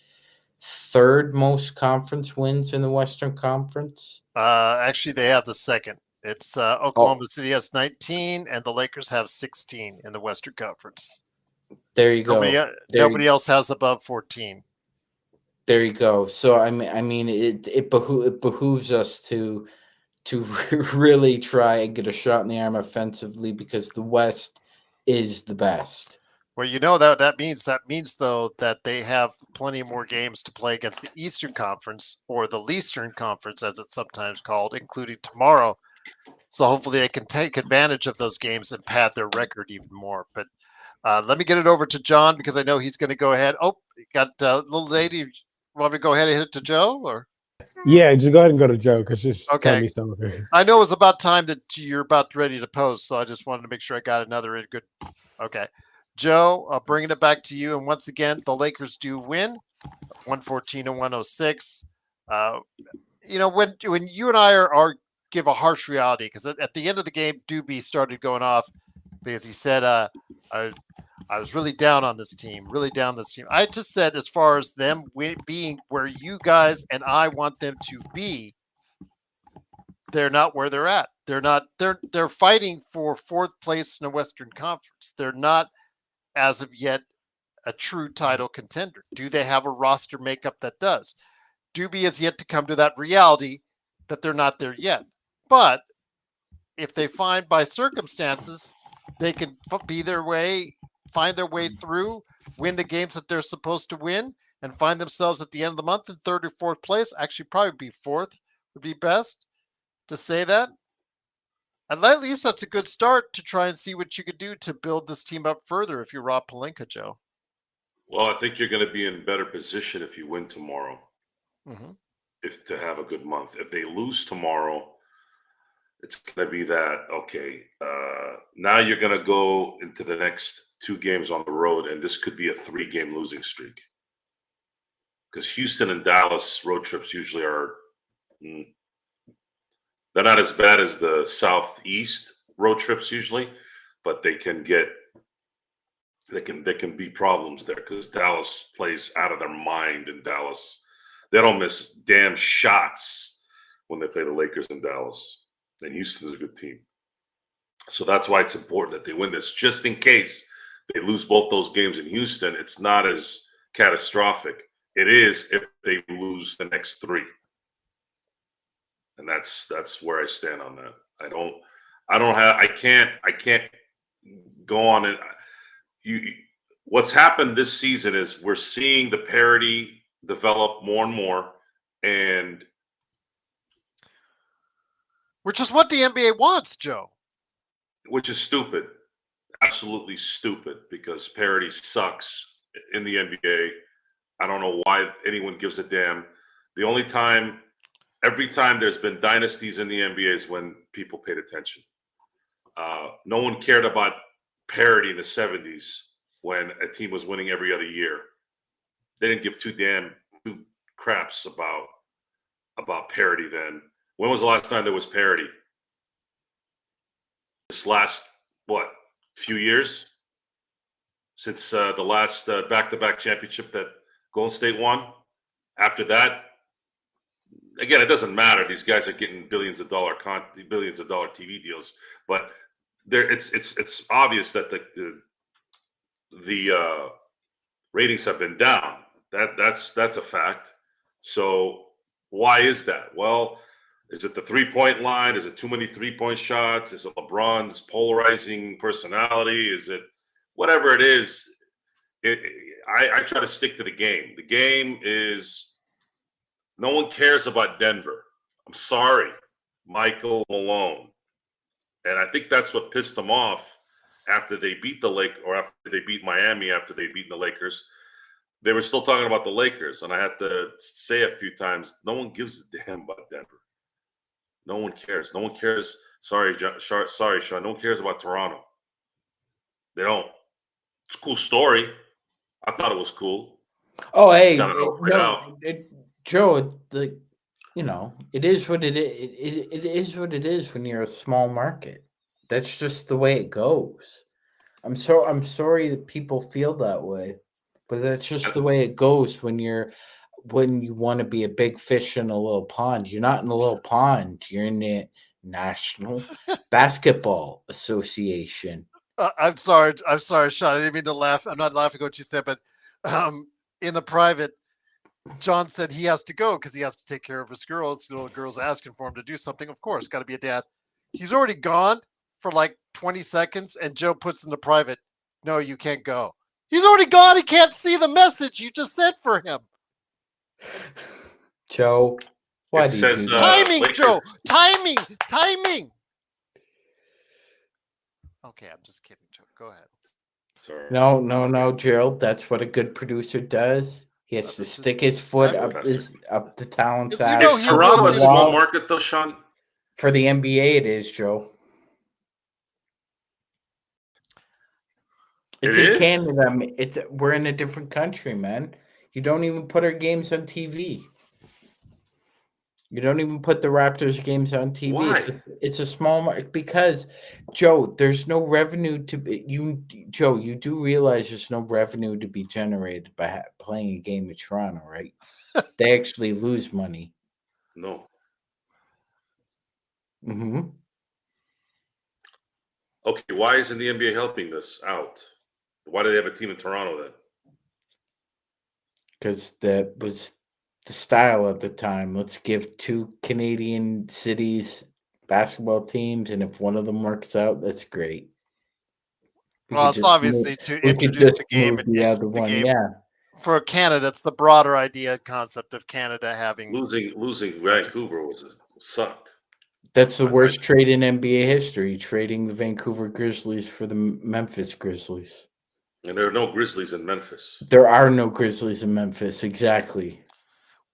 3rd most conference wins in the Western Conference. Actually, they have the 2nd. It's Oklahoma City has 19, and the Lakers have 16 in the Western Conference. There you go. Nobody else has above 14. There you go. So I mean, it behooves us to really try and get a shot in the arm offensively, because the West is the best. Well, that means though that they have plenty more games to play against the Eastern Conference, or the Leastern Conference as it's sometimes called, including tomorrow. So hopefully they can take advantage of those games and pad their record even more. But let me get it over to John because I know he's going to go ahead. Oh, you got a little lady. You want me to go ahead and hit it to Joe? Or Yeah, just go ahead and go to Joe because she's Okay. telling me something. I know it's about time that you're about ready to post, so I just wanted to make sure I got another good. Okay. Joe, bringing it back to you. And once again, the Lakers do win 114 and 106. When you and I are give a harsh reality, because at the end of the game, Doobie started going off because he said, I was really down on this team, really down on this team. I just said, as far as them being where you guys and I want them to be, they're not where they're at. They're fighting for fourth place in the Western Conference. They're not, as of yet, a true title contender. Do they have a roster makeup that does? Doobie has yet to come to that reality that they're not there yet. But if they find by circumstances, they can find their way through, win the games that they're supposed to win, and find themselves at the end of the month in third or fourth place. Actually, probably be fourth would be best to say that. At least that's a good start to try and see what you could do to build this team up further if you're Rob Pelinka, Joe. Well, I think you're going to be in better position if you win tomorrow. Mm-hmm. If to have a good month. If they lose tomorrow, it's going to be that, okay, now you're going to go into the next 2 games on the road, and this could be a 3-game losing streak. Because Houston and Dallas road trips usually are, they're not as bad as the Southeast road trips usually, but they can be problems there because Dallas plays out of their mind in Dallas. They don't miss damn shots when they play the Lakers in Dallas. And Houston is a good team. So that's why it's important that they win this. Just in case they lose both those games in Houston, it's not as catastrophic. It is if they lose the next 3. And that's where I stand on that. I can't go on it. What's happened this season is we're seeing the parity develop more and more, and which is what the NBA wants, Joe. Which is stupid, absolutely stupid, because parity sucks in the NBA. I don't know why anyone gives a damn. Every time there's been dynasties in the NBA is when people paid attention. No one cared about parity in the 70s when a team was winning every other year. They didn't give two craps about parity then. When was the last time there was parity? This last, few years? Since the last back-to-back championship that Golden State won? After that, again, it doesn't matter. These guys are getting billions of dollar TV deals, but it's obvious that the ratings have been down. That's a fact. So why is that? Well, is it the 3-point line? Is it too many 3-point shots? Is it LeBron's polarizing personality? Is it whatever it is? I try to stick to the game. The game is no one cares about Denver. I'm sorry, Michael Malone. And I think that's what pissed them off after they beat after they beat Miami, after they beat the Lakers. They were still talking about the Lakers, and I had to say a few times, no one gives a damn about Denver. No one cares. No one cares. Sorry, Sean. No one cares about Toronto. They don't. It's a cool story. I thought it was cool. Oh, hey, Joe. It is what it is. It is what it is when you're a small market. That's just the way it goes. I'm sorry that people feel that way, but that's just the way it goes when you want to be a big fish in a little pond. You're not in a little pond. You're in the National Basketball Association. I'm sorry, Sean. I didn't mean to laugh. I'm not laughing at what you said, but in the private, John said he has to go because he has to take care of his girls. The little girl's asking for him to do something. Of course, got to be a dad. He's already gone for like 20 seconds, and Joe puts in the private, no, you can't go. He's already gone. He can't see the message you just sent for him. Joe, why do you do that? Timing, Joe. Timing. Okay, I'm just kidding. Go ahead. Sorry. No, Gerald. That's what a good producer does. He has to this is- stick his foot I'm- up the talent's Because you ass. know Is he Toronto will a do- small market though, Sean? For the NBA, it is, Joe. It's It in is? Canada. We're in a different country, man. You don't even put our games on TV. You don't even put the Raptors games on TV. Why? It's a small market because, Joe, there's no revenue to be. Joe, you do realize there's no revenue to be generated by playing a game in Toronto, right? They actually lose money. No. Mm-hmm. Okay, why isn't the NBA helping this out? Why do they have a team in Toronto then? Because that was the style at the time. Let's give 2 Canadian cities basketball teams, and if one of them works out, that's great. Well, it's obviously to introduce the game. The other one, game. yeah. For Canada, it's the broader idea concept of Canada having. Losing Vancouver sucked. That's the worst trade in NBA history, trading the Vancouver Grizzlies for the Memphis Grizzlies. And there are no Grizzlies in Memphis. There are no Grizzlies in Memphis, exactly.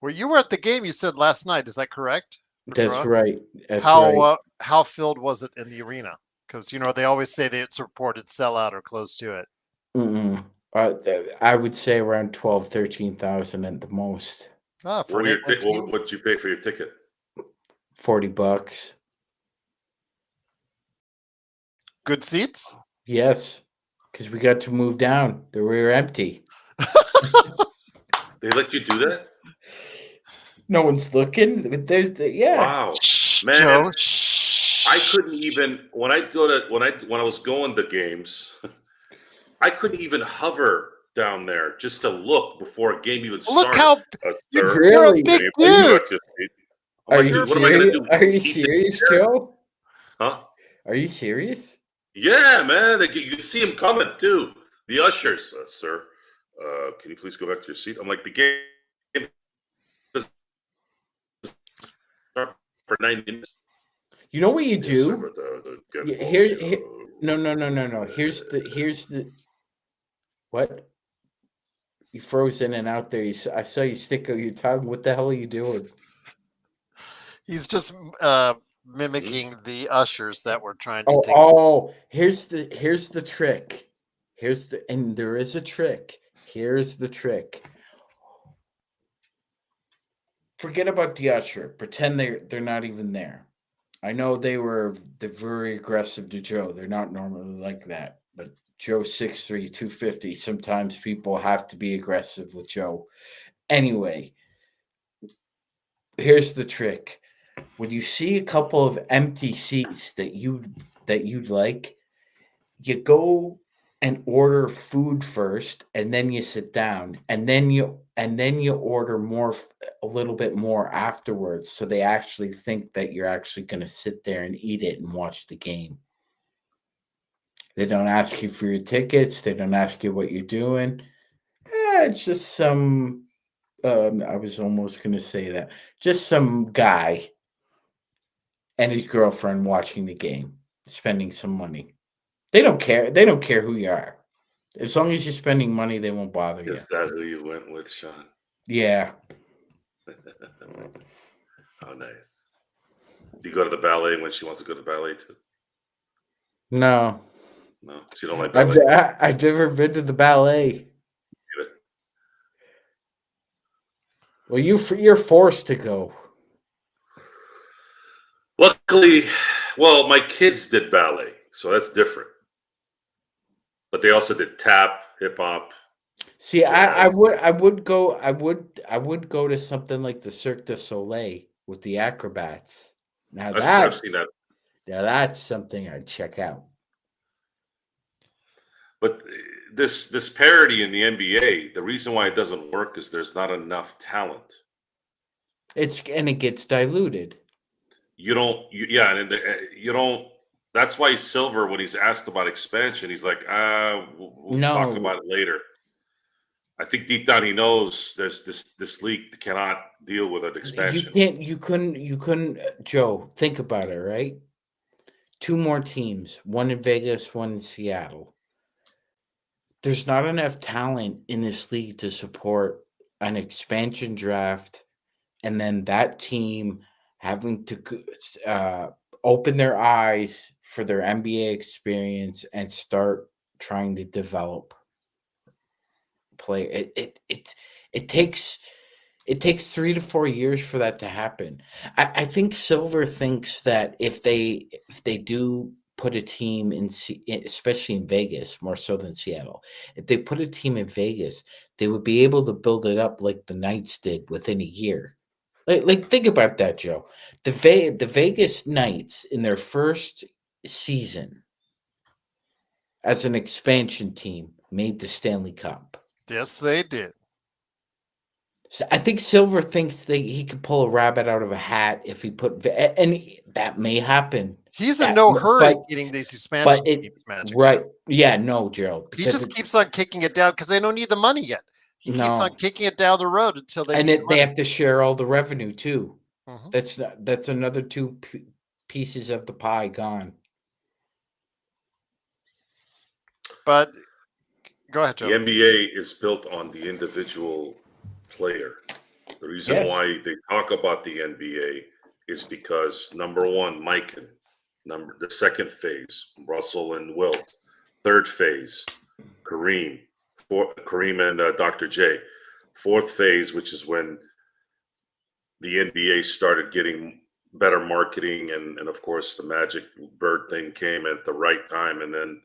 Well, you were at the game, you said last night. Is that correct? That's right. That's how right. How filled was it in the arena? Because they always say that it's reported sellout or close to it. Mm-mm. I would say around 12, 13,000 at the most. For what did you pay for your ticket? $40. Good seats? Yes, because we got to move down. They were empty. They let you do that? No one's looking. Yeah. Wow, man! Joe, I couldn't even when I was going to games, I couldn't even hover down there just to look before a game even started. Look how You're a big dude. Are you serious? Are you serious, Joe? Huh? Are you serious? Yeah, man. You see him coming too. The ushers, sir. Can you please go back to your seat? I'm like, the game doesn't start for 90 minutes. You know what you Yes, do? sir, but No. Here's the what? You froze in and out there. I saw you stick out your tongue. What the hell are you doing? He's just mimicking the ushers that were trying to take. Oh, here's the trick. And there is a trick. Here's the trick. Forget about the usher. Pretend they're not even there. I know they're very aggressive to Joe. They're not normally like that. But Joe 6'3", 250. Sometimes people have to be aggressive with Joe. Anyway, here's the trick. When you see a couple of empty seats that you'd like, you go and order food first, and then you sit down, and then you order a little bit more afterwards, so they actually think that you're actually going to sit there and eat it and watch the game. They don't ask you for your tickets. They don't ask you what you're doing. It's just some. I was almost going to say that. Just some guy and his girlfriend watching the game, spending some money. They don't care. They don't care who you are. As long as you're spending money, they won't bother you. Is that who you went with, Sean? Yeah. How nice. Do you go to the ballet when she wants to go to the ballet too? No. No, she don't like ballet. I've never been to the ballet. Well, you're forced to go. Luckily, well, my kids did ballet, so that's different. But they also did tap, hip hop. See, I would go to something like the Cirque du Soleil with the acrobats. Now I've seen that. Now that's something I'd check out. But this parity in the NBA, the reason why it doesn't work is there's not enough talent. It gets diluted. You don't. That's why Silver, when he's asked about expansion, he's like, we'll talk about it later. I think deep down he knows there's this league cannot deal with an expansion. You couldn't, Joe, think about it, right? 2 more teams, one in Vegas, one in Seattle. There's not enough talent in this league to support an expansion draft and then that team having to open their eyes for their NBA experience and start trying to develop play. It takes 3 to 4 years for that to happen. I think Silver thinks that if they do put a team especially in Vegas, more so than Seattle, if they put a team in Vegas, they would be able to build it up like the Knights did within a year. Like think about that, Joe. The Vegas Knights in their first season as an expansion team made the Stanley Cup. Yes, they did. So I think Silver thinks that he could pull a rabbit out of a hat if he put, and that may happen. He's in no hurry getting these expansion teams, Magic. Right? Yeah, no, Gerald. He just keeps on kicking it down because they don't need the money yet. He keeps on kicking it down the road until they. And they have to share all the revenue too. Mm-hmm. That's another 2 pieces of the pie gone. But go ahead, Joe. The NBA is built on the individual player. The reason why they talk about the NBA is because number 1, Mike, the second phase, Russell and Wilt, third phase, Kareem and Dr. J, fourth phase, which is when the NBA started getting better marketing, and of course the Magic Bird thing came at the right time, and then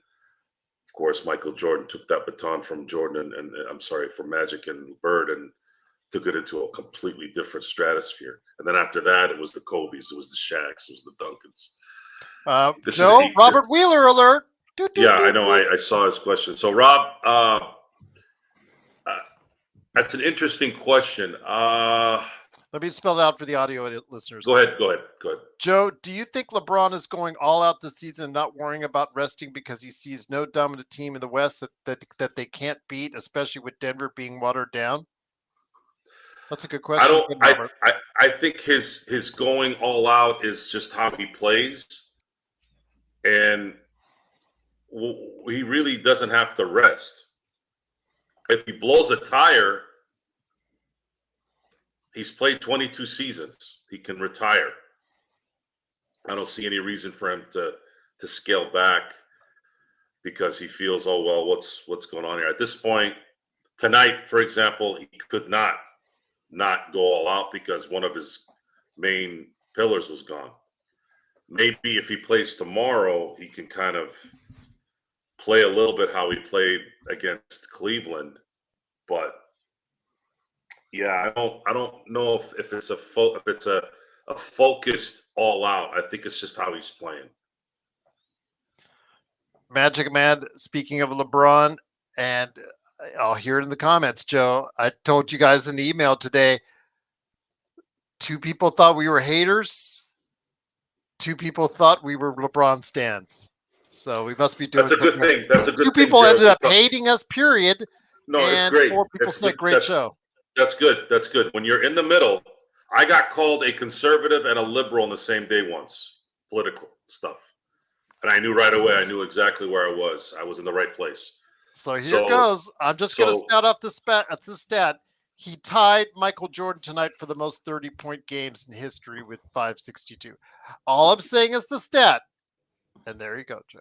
of course Michael Jordan took that baton from Jordan and I'm sorry, from Magic and Bird and took it into a completely different stratosphere. And then after that, it was the Kobe's, it was the Shaqs, it was the Duncans. Joe, Robert Wheeler alert. I know. I saw his question. So, Rob, that's an interesting question. Let me spell it out for the audio listeners. Go ahead. Joe, do you think LeBron is going all out this season, not worrying about resting because he sees no dominant team in the West that they can't beat, especially with Denver being watered down? That's a good question. I think his going all out is just how he plays, and he really doesn't have to rest. If he blows a tire, he's played 22 seasons. He can retire. I don't see any reason for him to scale back because he feels, oh well, what's going on here at this point? Tonight, for example, he could not go all out because one of his main pillars was gone. Maybe if he plays tomorrow, he can kind of play a little bit how he played against Cleveland, but yeah, I don't know if it's a focused all out. I think it's just how he's playing. Magic Man, speaking of LeBron, and I'll hear it in the comments, Joe. I told you guys in the email today, 2 people thought we were haters. 2 people thought we were LeBron stans. So we must be doing. That's a good thing. That's a good thing. 2 people ended up hating us. Period. No, it's great. 4 people said great show. That's good. That's good. When you're in the middle, I got called a conservative and a liberal in the same day once. Political stuff, and I knew right away. I knew exactly where I was. I was in the right place. So here goes. I'm just going to scout off this stat. He tied Michael Jordan tonight for the most 30-point games in history with 562. All I'm saying is the stat. And there you go, Joe.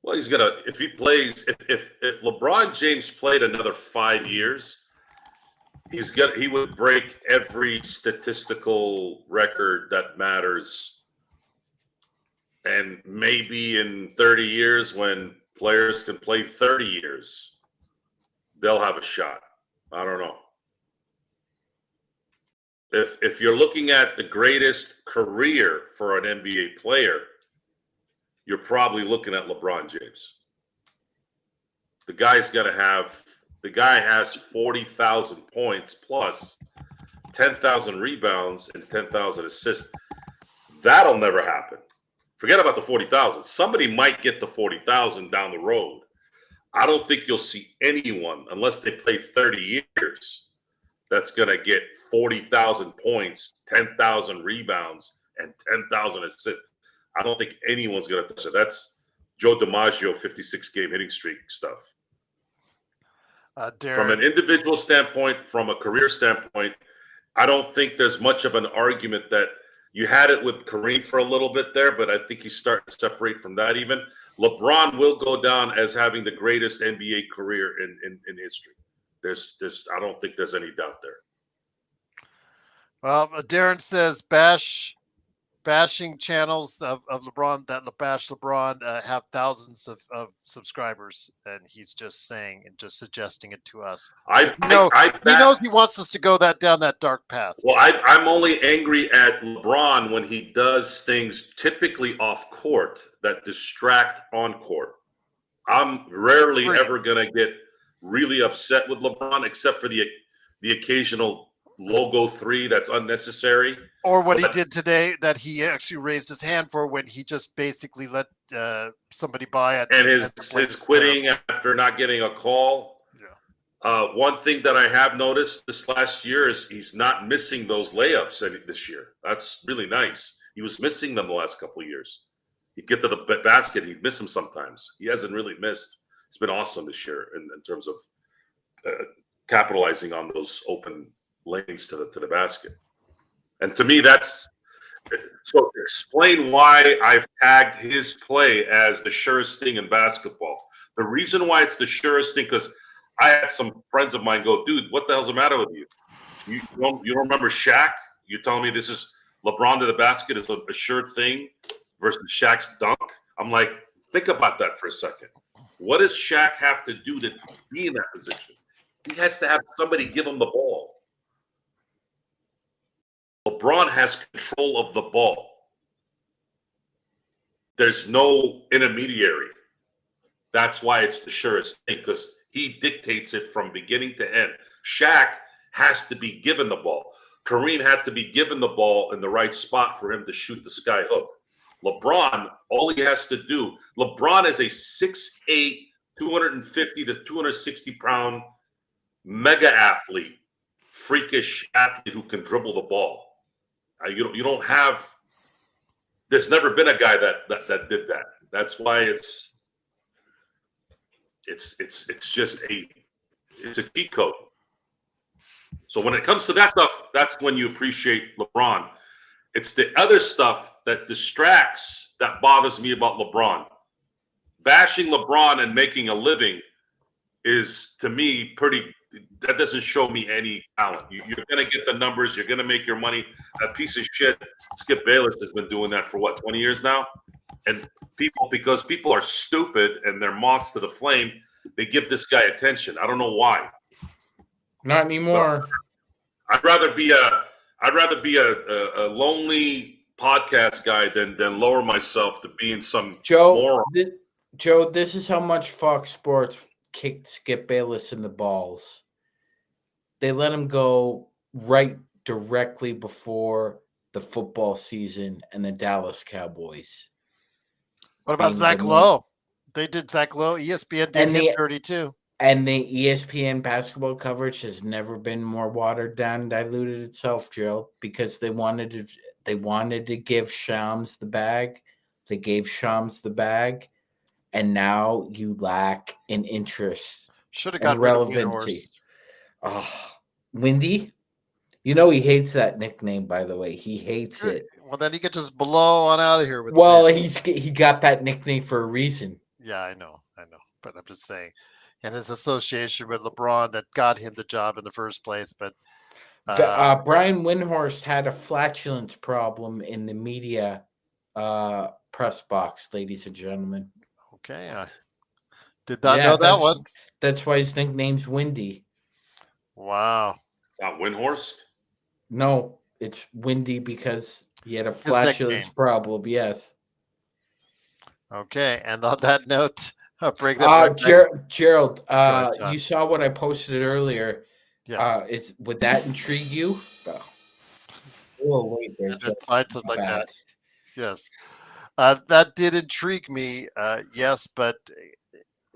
Well, he's going to, if he plays, if LeBron James played another 5 years, he would break every statistical record that matters. And maybe in 30 years, when players can play 30 years, they'll have a shot. I don't know. If you're looking at the greatest career for an NBA player, you're probably looking at LeBron James. The guy has 40,000 points plus 10,000 rebounds and 10,000 assists. That'll never happen. Forget about the 40,000. Somebody might get the 40,000 down the road. I don't think you'll see anyone, unless they play 30 years, that's going to get 40,000 points, 10,000 rebounds, and 10,000 assists. I don't think anyone's going to touch it. That's Joe DiMaggio 56-game hitting streak stuff. From an individual standpoint, from a career standpoint, I don't think there's much of an argument that you had it with Kareem for a little bit there, but I think he's starting to separate from that even. LeBron will go down as having the greatest NBA career in history. I don't think there's any doubt there. Well, Darren says bashing channels of LeBron that bash LeBron have thousands of subscribers, and he's just saying and just suggesting it to us. He knows he wants us to go down that dark path. Well, I'm only angry at LeBron when he does things typically off court that distract on court. I'm rarely ever going to get really upset with LeBron, except for the occasional logo 3 that's unnecessary. Or what he did today that he actually raised his hand for when he just basically let somebody by it. And his quitting after not getting a call. Yeah. One thing that I have noticed this last year is he's not missing those layups this year. That's really nice. He was missing them the last couple of years. He'd get to the basket, he'd miss them sometimes. He hasn't really missed. It's been awesome this year in terms of capitalizing on those open lanes to the basket. And to me, that's so. Explain why I've tagged his play as the surest thing in basketball. The reason why it's the surest thing, because I had some friends of mine go, dude, what the hell's the matter with you? You don't remember Shaq? You're telling me this is LeBron to the basket is a sure thing versus Shaq's dunk? I'm like, think about that for a second. What does Shaq have to do to be in that position? He has to have somebody give him the ball. LeBron has control of the ball. There's no intermediary. That's why it's the surest thing, because he dictates it from beginning to end. Shaq has to be given the ball. Kareem had to be given the ball in the right spot for him to shoot the sky hook. LeBron, all he has to do, LeBron is a 6'8", 250 to 260 pound mega athlete, freakish athlete who can dribble the ball. You don't have. There's never been a guy that did that. That's why it's just it's a cheat code. So when it comes to that stuff, that's when you appreciate LeBron. It's the other stuff that distracts that bothers me about LeBron. Bashing LeBron and making a living is, to me, pretty. That doesn't show me any talent. You're going to get the numbers. You're going to make your money. That piece of shit, Skip Bayless, has been doing that for, 20 years now? And because people are stupid and they're moths to the flame, they give this guy attention. I don't know why. Not anymore. So, I'd rather be a lonely podcast guy than lower myself to being some moron. Joe, this is how much Fox Sports kicked Skip Bayless in the balls. They let him go right directly before the football season and the Dallas Cowboys. What about Zach Lowe? They did Zach Lowe. ESPN did him dirty too. And the ESPN basketball coverage has never been more watered down, diluted itself, Gerald, because they wanted to give Shams the bag. They gave Shams the bag, and now you lack an interest. Should have got relevancy. Oh, Windy? You know he hates that nickname, by the way. He hates it. Well, then he could just blow on out of here with he got that nickname for a reason. Yeah, I know. But I'm just saying. And his association with LeBron that got him the job in the first place. But Brian Windhorst had a flatulence problem in the media press box, ladies and gentlemen. Okay. I did not know that one. That's why his nickname's Windy. Wow. It's not Windhorst? No, it's Windy because he had a flatulence problem. Yes. Okay. And on that note, I'll break that. Gerald, you saw what I posted earlier. Yes. Would that intrigue you? Oh, wait, find something like that. Yes. That did intrigue me. Yes, but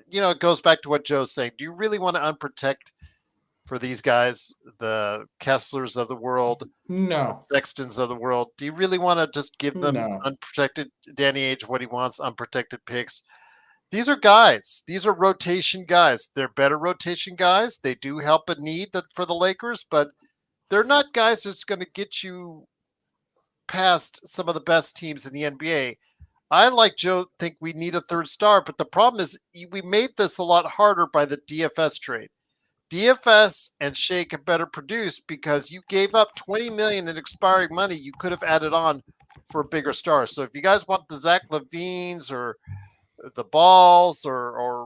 it goes back to what Joe's saying. Do you really want to unprotect for these guys, the Kesslers of the world, No. Sextons of the world? Do you really want to just give them No. unprotected Danny Ainge what he wants, unprotected picks? These are guys. These are rotation guys. They're better rotation guys. They do help a need for the Lakers, but they're not guys that's going to get you past some of the best teams in the NBA. I, like Joe, think we need a third star, but the problem is we made this a lot harder by the DFS trade. DFS and Shea can better produce because you gave up $20 million in expiring money you could have added on for a bigger star. So if you guys want the Zach LaVines or the Balls or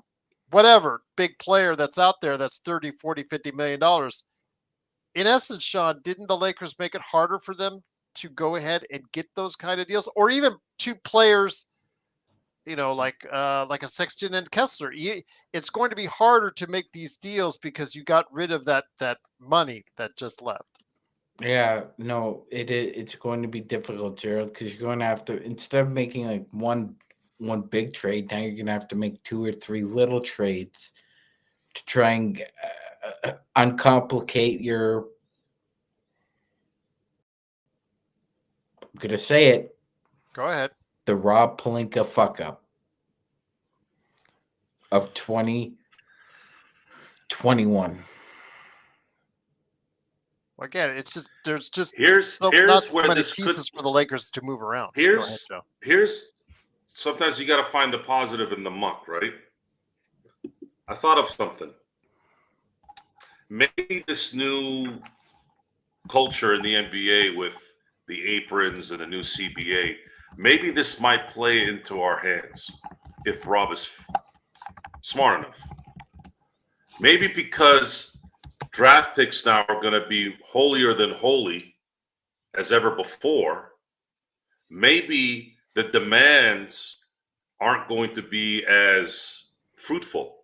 whatever big player that's out there that's 30, 40, $50 million, in essence, Sean, didn't the Lakers make it harder for them to go ahead and get those kind of deals? Or even two players, like a Sexton and Kessler. It's going to be harder to make these deals because you got rid of that money that just left. Yeah, no, it's going to be difficult, Gerald, because you're going to have to, instead of making like one big trade, now you're going to have to make 2 or 3 little trades to try and uncomplicate your, I'm going to say it. Go ahead. The Rob Pelinka fuck up of 2021. Well, again, it's just there's here's not where many this pieces for the Lakers to move around. Here's sometimes you got to find the positive in the muck, right? I thought of something. Maybe this new culture in the NBA with the aprons and the new CBA, maybe this might play into our hands if Rob is smart enough. Maybe because draft picks now are going to be holier than holy as ever before, maybe the demands aren't going to be as fruitful.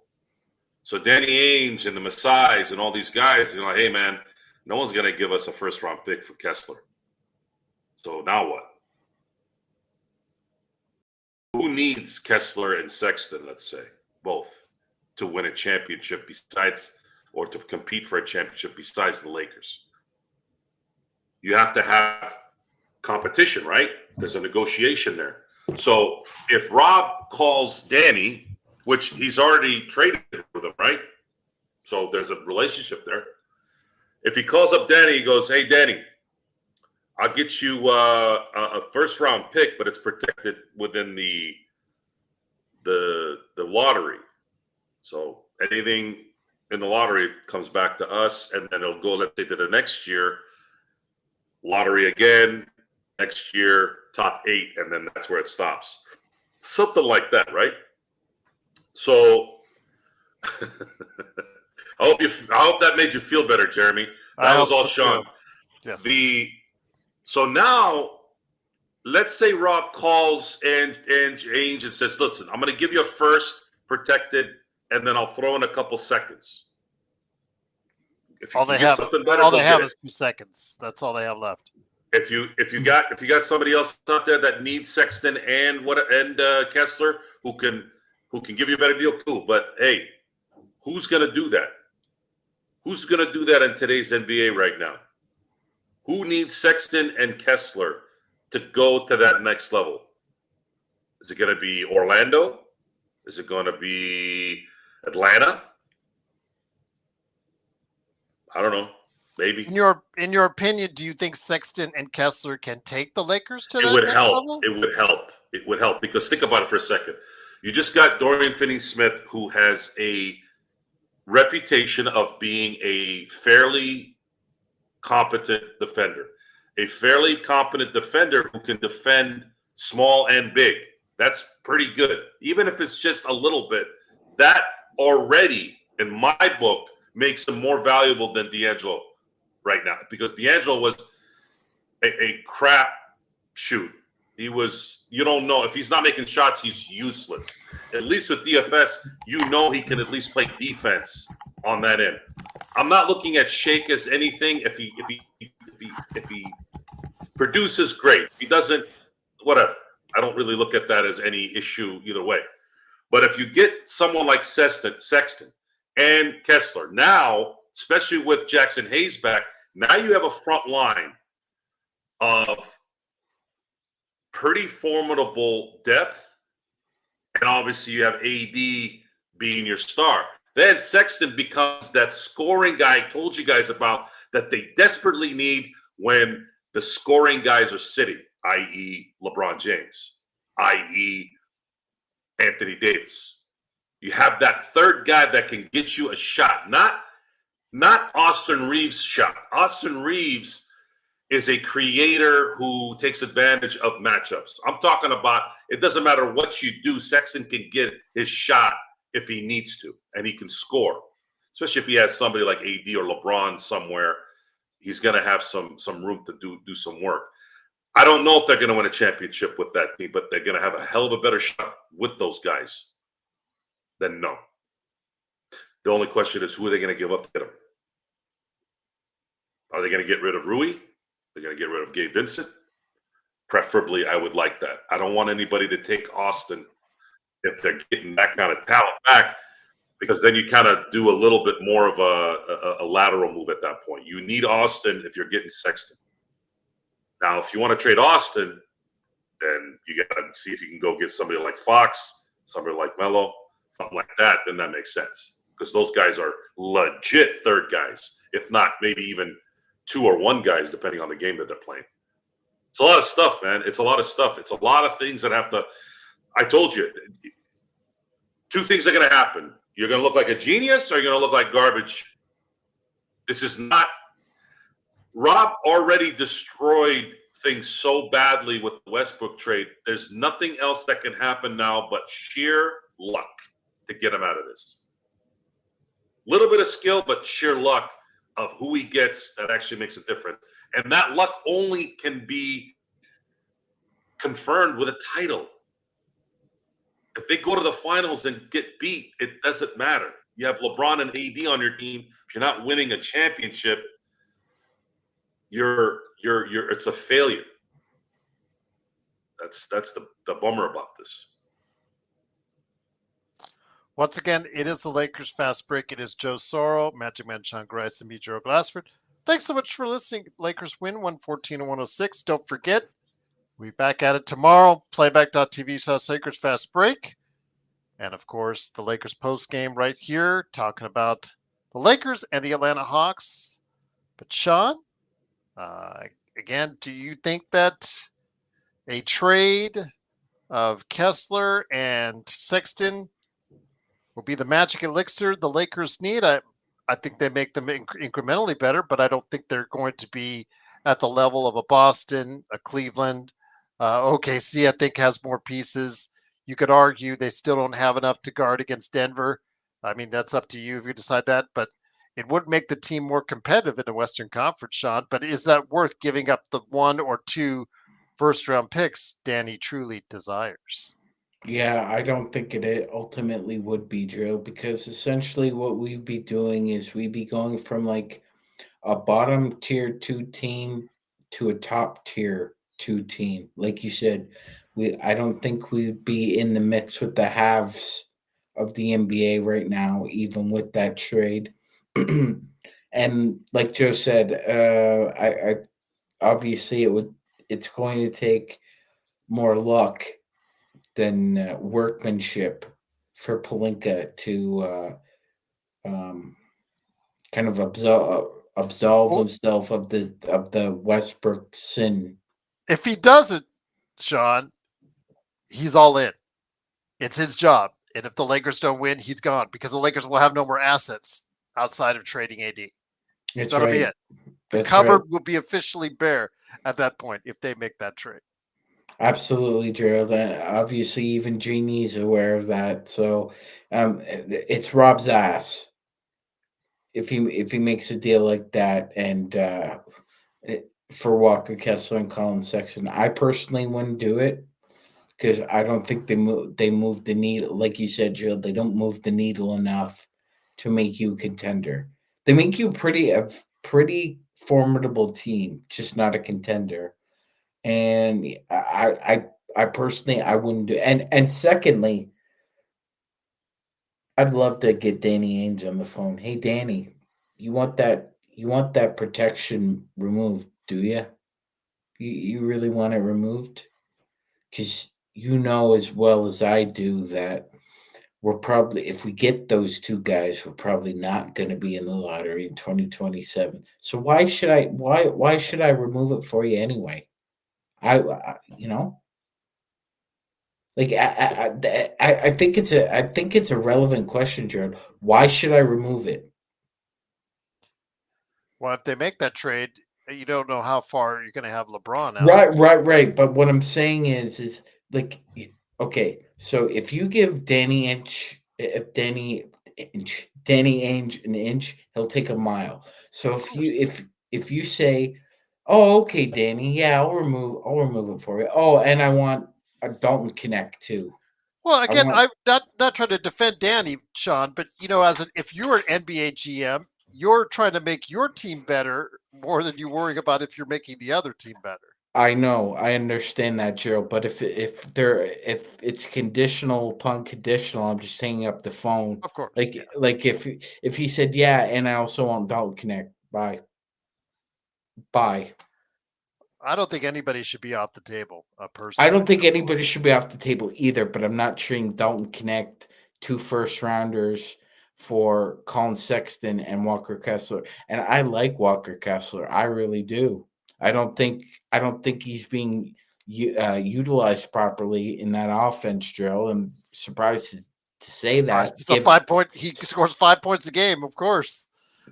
So Danny Ainge and the Masais and all these guys, hey, man, no one's going to give us a first-round pick for Kessler. So now what? Who needs Kessler and Sexton, let's say, both, to win a championship or to compete for a championship besides the Lakers? You have to have competition, right? There's a negotiation there. So if Rob calls Danny, which he's already traded with him, right? So there's a relationship there. If he calls up Danny, he goes, hey, Danny, I'll get you a first-round pick, but it's protected within the lottery. So anything in the lottery comes back to us, and then it'll go, let's say, to the next year, lottery again, next year, top 8, and then that's where it stops. Something like that, right? So I hope that made you feel better, Jeremy. That was all Sean. Yes. So now, let's say Rob calls and Ainge and says, listen, I'm going to give you a first protected, and then I'll throw in a couple seconds. All they have is 2 seconds. That's all they have left. If you got somebody else out there that needs Sexton and Kessler who can give you a better deal, cool. But hey, who's going to do that? Who's going to do that in today's NBA right now? Who needs Sexton and Kessler to go to that next level? Is it going to be Orlando? Is it going to be Atlanta? I don't know. Maybe. In your opinion, do you think Sexton and Kessler can take the Lakers to that next level? It would help. It would help because think about it for a second. You just got Dorian Finney-Smith, who has a reputation of being a fairly competent defender. A fairly competent defender who can defend small and big. That's pretty good. Even if it's just a little bit, that already, in my book, makes him more valuable than D'Angelo right now. Because D'Angelo was a crap shoot. He was, you don't know. If he's not making shots, he's useless. At least with DFS, you know he can at least play defense on that end. I'm not looking at Shake as anything. If he produces, great. If he doesn't, whatever. I don't really look at that as any issue either way. But if you get someone like Sexton and Kessler, now especially with Jackson Hayes back. Now you have a front line of pretty formidable depth, and obviously you have AD being your star. Then Sexton becomes that scoring guy I told you guys about that they desperately need when the scoring guys are sitting, i.e. LeBron James, i.e. Anthony Davis. You have that third guy that can get you a shot, not Austin Reeves' shot. Austin Reeves is a creator who takes advantage of matchups. I'm talking about it doesn't matter what you do, Sexton can get his shot if he needs to, and he can score. Especially if he has somebody like AD or LeBron somewhere, he's going to have some room to do some work. I don't know if they're going to win a championship with that team, but they're going to have a hell of a better shot with those guys than no. The only question is, who are they going to give up to get him? Are they going to get rid of Rui? They're going to get rid of Gabe Vincent? Preferably, I would like that. I don't want anybody to take Austin if they're getting that kind of talent back, because then you kind of do a little bit more of a lateral move at that point. You need Austin if you're getting Sexton. Now, if you want to trade Austin, then you got to see if you can go get somebody like Fox, somebody like Melo, something like that. Then that makes sense, because those guys are legit third guys, if not maybe even 2 or 1 guys, depending on the game that they're playing. It's a lot of stuff, man. It's a lot of stuff. It's a lot of things that have to – I told you, 2 things are going to happen. You're going to look like a genius, or you're going to look like garbage. This is not – Rob already destroyed things so badly with the Westbrook trade. There's nothing else that can happen now but sheer luck to get him out of this. Little bit of skill, but sheer luck of who he gets that actually makes a difference. And that luck only can be confirmed with a title. If they go to the finals and get beat, it doesn't matter. You have LeBron and AD on your team. If you're not winning a championship, it's a failure. That's the bummer about this. Once again, it is the Lakers Fast Break. It is Joe Sorrell, Magic Man Sean Grice, and me, Joe Glassford. Thanks so much for listening. Lakers win 114-106. Don't forget, we'll be back at it tomorrow. Playback.tv/Lakers Fast Break. And of course, the Lakers post game right here, talking about the Lakers and the Atlanta Hawks. But Sean, again, do you think that a trade of Kessler and Sexton will be the magic elixir the Lakers need? I think they make them incrementally better, but I don't think they're going to be at the level of a Boston, a Cleveland. OKC, I think, has more pieces. You could argue they still don't have enough to guard against Denver. I mean, that's up to you if you decide that, but it would make the team more competitive in the Western Conference, Sean. But is that worth giving up the 1 or 2 first-round picks Danny truly desires? Yeah, I don't think it ultimately would be, Drew, because essentially what we'd be doing is we'd be going from like a bottom tier 2 team to a top tier 2 team. Like you said, I don't think we'd be in the mix with the halves of the NBA right now, even with that trade. And like Joe said, I obviously it's going to take more luck than workmanship for Pelinka to kind of absolve himself of the Westbrook sin. If he doesn't, Sean, he's all in. It's his job. And if the Lakers don't win, he's gone, because the Lakers will have no more assets outside of trading AD. That'll be it. The cupboard will be officially bare at that point if they make that trade. Absolutely, Gerald. Obviously, even Genie's aware of that. So it's Rob's ass if he makes a deal like that, and for Walker Kessler and Colin Sexton. I personally wouldn't do it, because I don't think they move the needle. Like you said, Gerald, they don't move the needle enough to make you a contender. They make you a pretty formidable team, just not a contender. And I personally, I wouldn't do. And secondly, I'd love to get Danny Ainge on the phone. Hey, Danny, You want that protection removed, do you? You really want it removed? Because you know as well as I do that we're probably, if we get those two guys, we're probably not going to be in the lottery in 2027. So why should I remove it for you anyway? I you know, like I think it's a relevant question, Jared. Why should I remove it? Well, if they make that trade, you don't know how far you're going to have LeBron out. Right. But what I'm saying is like, okay, so if you give Danny Ainge an inch, he'll take a mile. So if you say, oh, okay, Danny, yeah, I'll remove it for you. Oh, and I want a Dalton Connect too. Well, I again, want I'm not trying to defend Danny, Sean, but if you're an NBA GM, you're trying to make your team better more than you worrying about if you're making the other team better. I know, I understand that, Gerald. But if it's conditional upon conditional, I'm just hanging up the phone. Of course, Like yeah. like if he said yeah, and I also want Dalton Connect. Bye. I don't think anybody should be off the table, I personally. don't think anybody should be off the table either. But I'm not trading Dalton Connect, 2 first rounders for Colin Sexton and Walker Kessler. And I like Walker Kessler. I really do. I don't think he's being utilized properly in that offense, Joe. I'm surprised to say that. He's a 5-point. He scores 5 points a game, of course.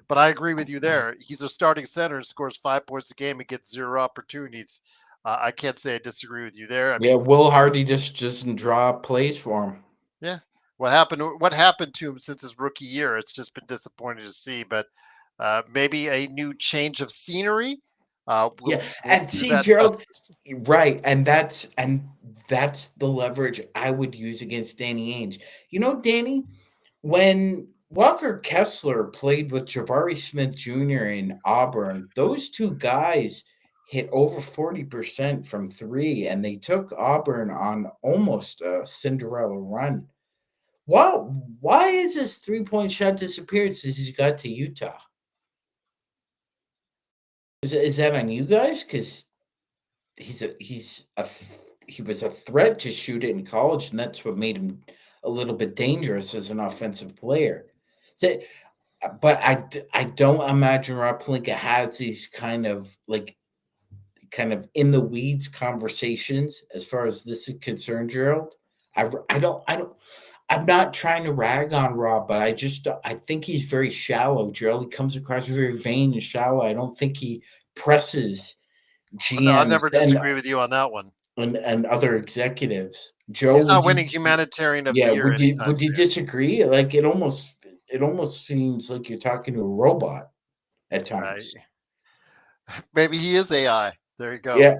But I agree with you there. He's a starting center and scores 5 points a game and gets 0 opportunities. I can't say I disagree with you there. I mean, Will Hardy just doesn't draw plays for him. yeah. What happened to him since his rookie year? It's just been disappointing to see. But maybe a new change of scenery. Will And do see, that Gerald, justice. right, and that's the leverage I would use against Danny Ainge. You know, Danny, when Walker Kessler played with Jabari Smith Jr. in Auburn, those two guys hit over 40% from three, and they took Auburn on almost a Cinderella run. Why is his 3-point shot disappeared since he got to Utah? Is that on you guys? Because he was a threat to shoot it in college, and that's what made him a little bit dangerous as an offensive player. So, but I don't imagine Rob Pelinka has these kind of in the weeds conversations as far as this is concerned, Gerald. I don't I'm not trying to rag on Rob, but I think he's very shallow, Gerald. He comes across very vain and shallow. I don't think he presses No, I'll GMs never disagree with you on that one. and other executives. Joe, He's not winning humanitarian of the year anytime would you soon. disagree? Like it almost seems like you're talking to a robot at times. Maybe he is AI. There you go. Yeah.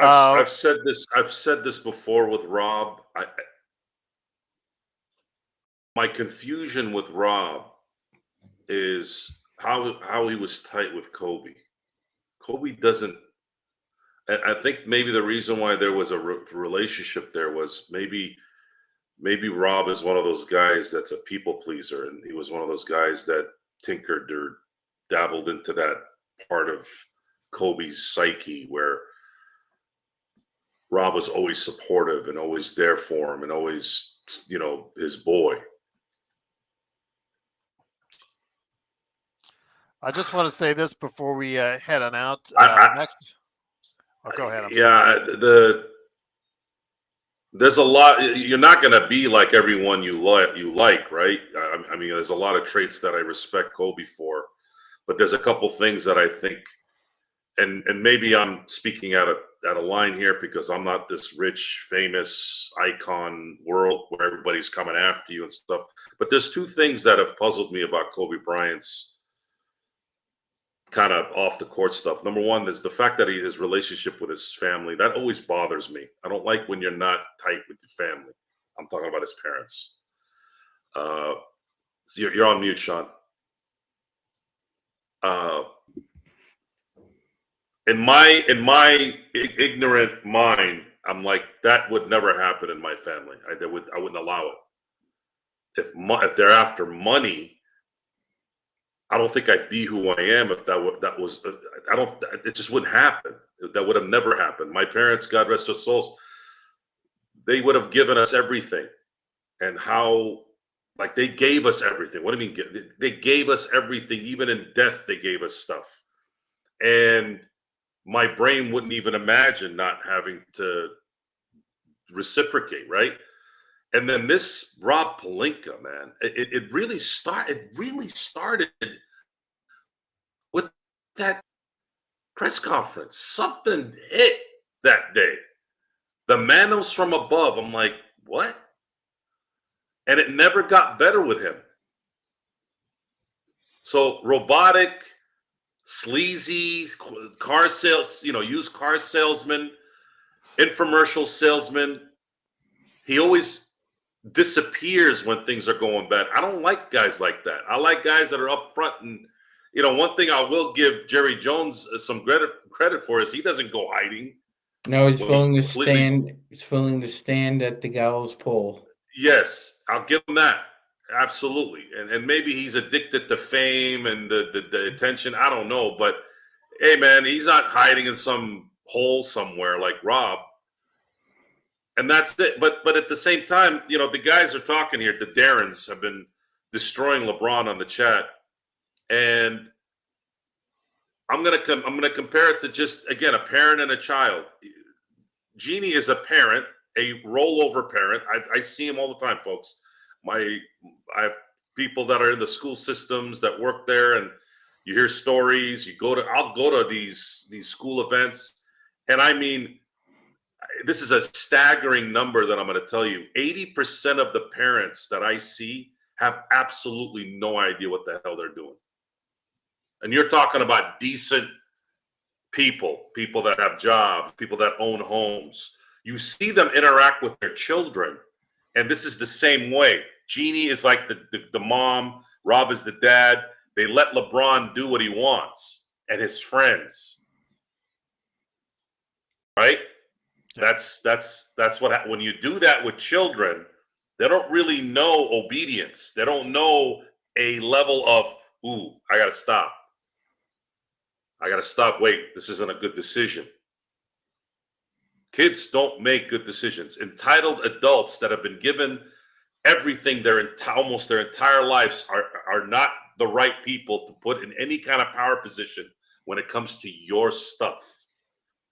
I've said this. I've said this before with Rob. My confusion with Rob is how he was tight with Kobe. Kobe doesn't. And I think maybe the reason why there was a relationship there was maybe Rob is one of those guys that's a people pleaser, and he was one of those guys that tinkered or dabbled into that part of Kobe's psyche where Rob was always supportive and always there for him and always, his boy. I just want to say this before we head on out. Next. Oh, go ahead. There's a lot. You're not going to be like everyone you like, right? I mean, there's a lot of traits that I respect Kobe for, but there's a couple things that I think, and maybe I'm speaking out of line here because I'm not this rich, famous icon world where everybody's coming after you and stuff. But there's two things that have puzzled me about Kobe Bryant's kind of off the court stuff. Number one, there's the fact that his relationship with his family, that always bothers me. I don't like when you're not tight with your family. I'm talking about his parents. You're on mute, Sean. In my ignorant mind, I'm like, that would never happen in my family. I wouldn't allow it. If they're after money, I don't think I'd be who I am if that was. I don't. It just wouldn't happen. That would have never happened. My parents, God rest their souls, they would have given us everything, and how, like, they gave us everything. What do you mean? They gave us everything, even in death. They gave us stuff, and my brain wouldn't even imagine not having to reciprocate, right? And then this Rob Pelinka, man, it really started. It really started with that press conference. Something hit that day. The manos from above. I'm like, what? And it never got better with him. So robotic, sleazy car sales, used car salesman, infomercial salesman. He always disappears when things are going bad. I don't like guys like that. I like guys that are up front. And one thing I will give Jerry Jones some credit for is he doesn't go hiding. No, he's willing to stand. He's willing to stand at the gallows pole. Yes, I'll give him that. Absolutely. And maybe he's addicted to fame and the attention. I don't know. But hey, man, he's not hiding in some hole somewhere like Rob. And that's it. But at the same time, the guys are talking here. The Darrens have been destroying LeBron on the chat. And I'm gonna compare it to just, again, a parent and a child. Jeannie is a parent, a rollover parent. I see him all the time, folks. I have people that are in the school systems that work there, and you hear stories. I'll go to these school events, and I mean, this is a staggering number that I'm going to tell you. 80% of the parents that I see have absolutely no idea what the hell they're doing. And you're talking about decent people that have jobs, people that own homes. You see them interact with their children, and this is the same way. Jeannie is like the mom. Rob is the dad. They let LeBron do what he wants and his friends. Right? That's what when you do that with children, they don't really know obedience. They don't know a level of, ooh, I got to stop. Wait, this isn't a good decision. Kids don't make good decisions. Entitled adults that have been given everything almost their entire lives are not the right people to put in any kind of power position when it comes to your stuff.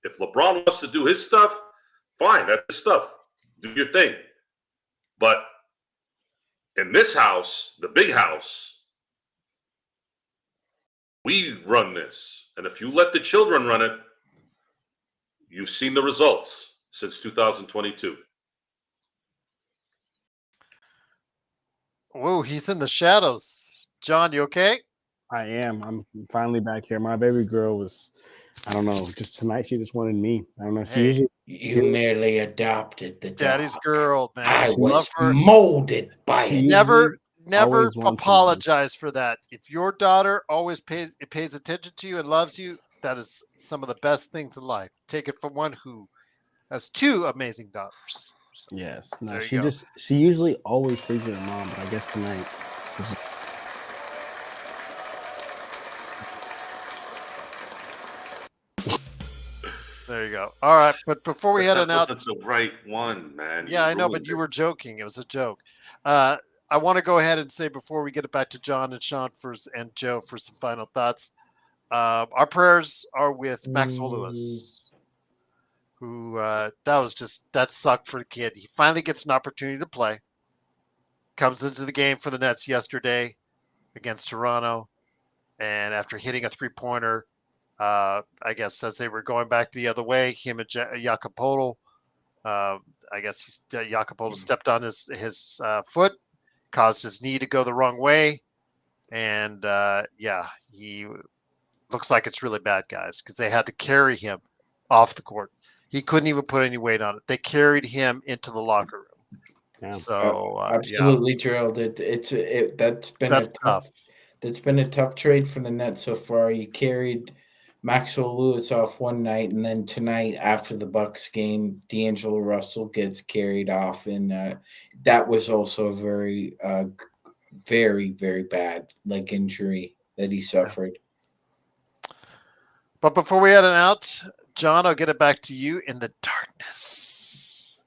If LeBron wants to do his stuff, fine, that's his stuff. Do your thing. But in this house, the big house, we run this. And if you let the children run it, you've seen the results since 2022. Whoa, he's in the shadows. John, you okay? I am. I'm finally back here. My baby girl was, I don't know, just tonight she just wanted me. I don't know. She usually You merely adopted the daddy's dog. girl, man. I She was love her. molded by She it. Never always wants apologize for that. If your daughter always pays attention to you and loves you, that is some of the best things in life. Take it from one who has two amazing daughters. So, yes. No, there you go. she usually always sleeps with her mom, but I guess tonight. There you go. All right, but before we head on out, wasn't the right one, man. Yeah, I know, but you were joking. It was a joke. I want to go ahead and say before we get it back to John and Sean and Joe for some final thoughts. Our prayers are with Maxwell Lewis, who that sucked for the kid. He finally gets an opportunity to play. Comes into the game for the Nets yesterday against Toronto, and after hitting a 3-pointer, I guess as they were going back the other way, him and Jacopo, I guess Jacopo stepped on his foot, caused his knee to go the wrong way, and he looks like it's really bad, guys, because they had to carry him off the court. He couldn't even put any weight on it. They carried him into the locker room. Yeah. So absolutely, Gerald. That's been a tough trade for the Nets so far. You carried Maxwell Lewis off one night, and then tonight after the Bucks game, D'Angelo Russell gets carried off, and that was also a very, very, very bad leg injury. that he suffered. But before we head on out, John, I'll get it back to you in the darkness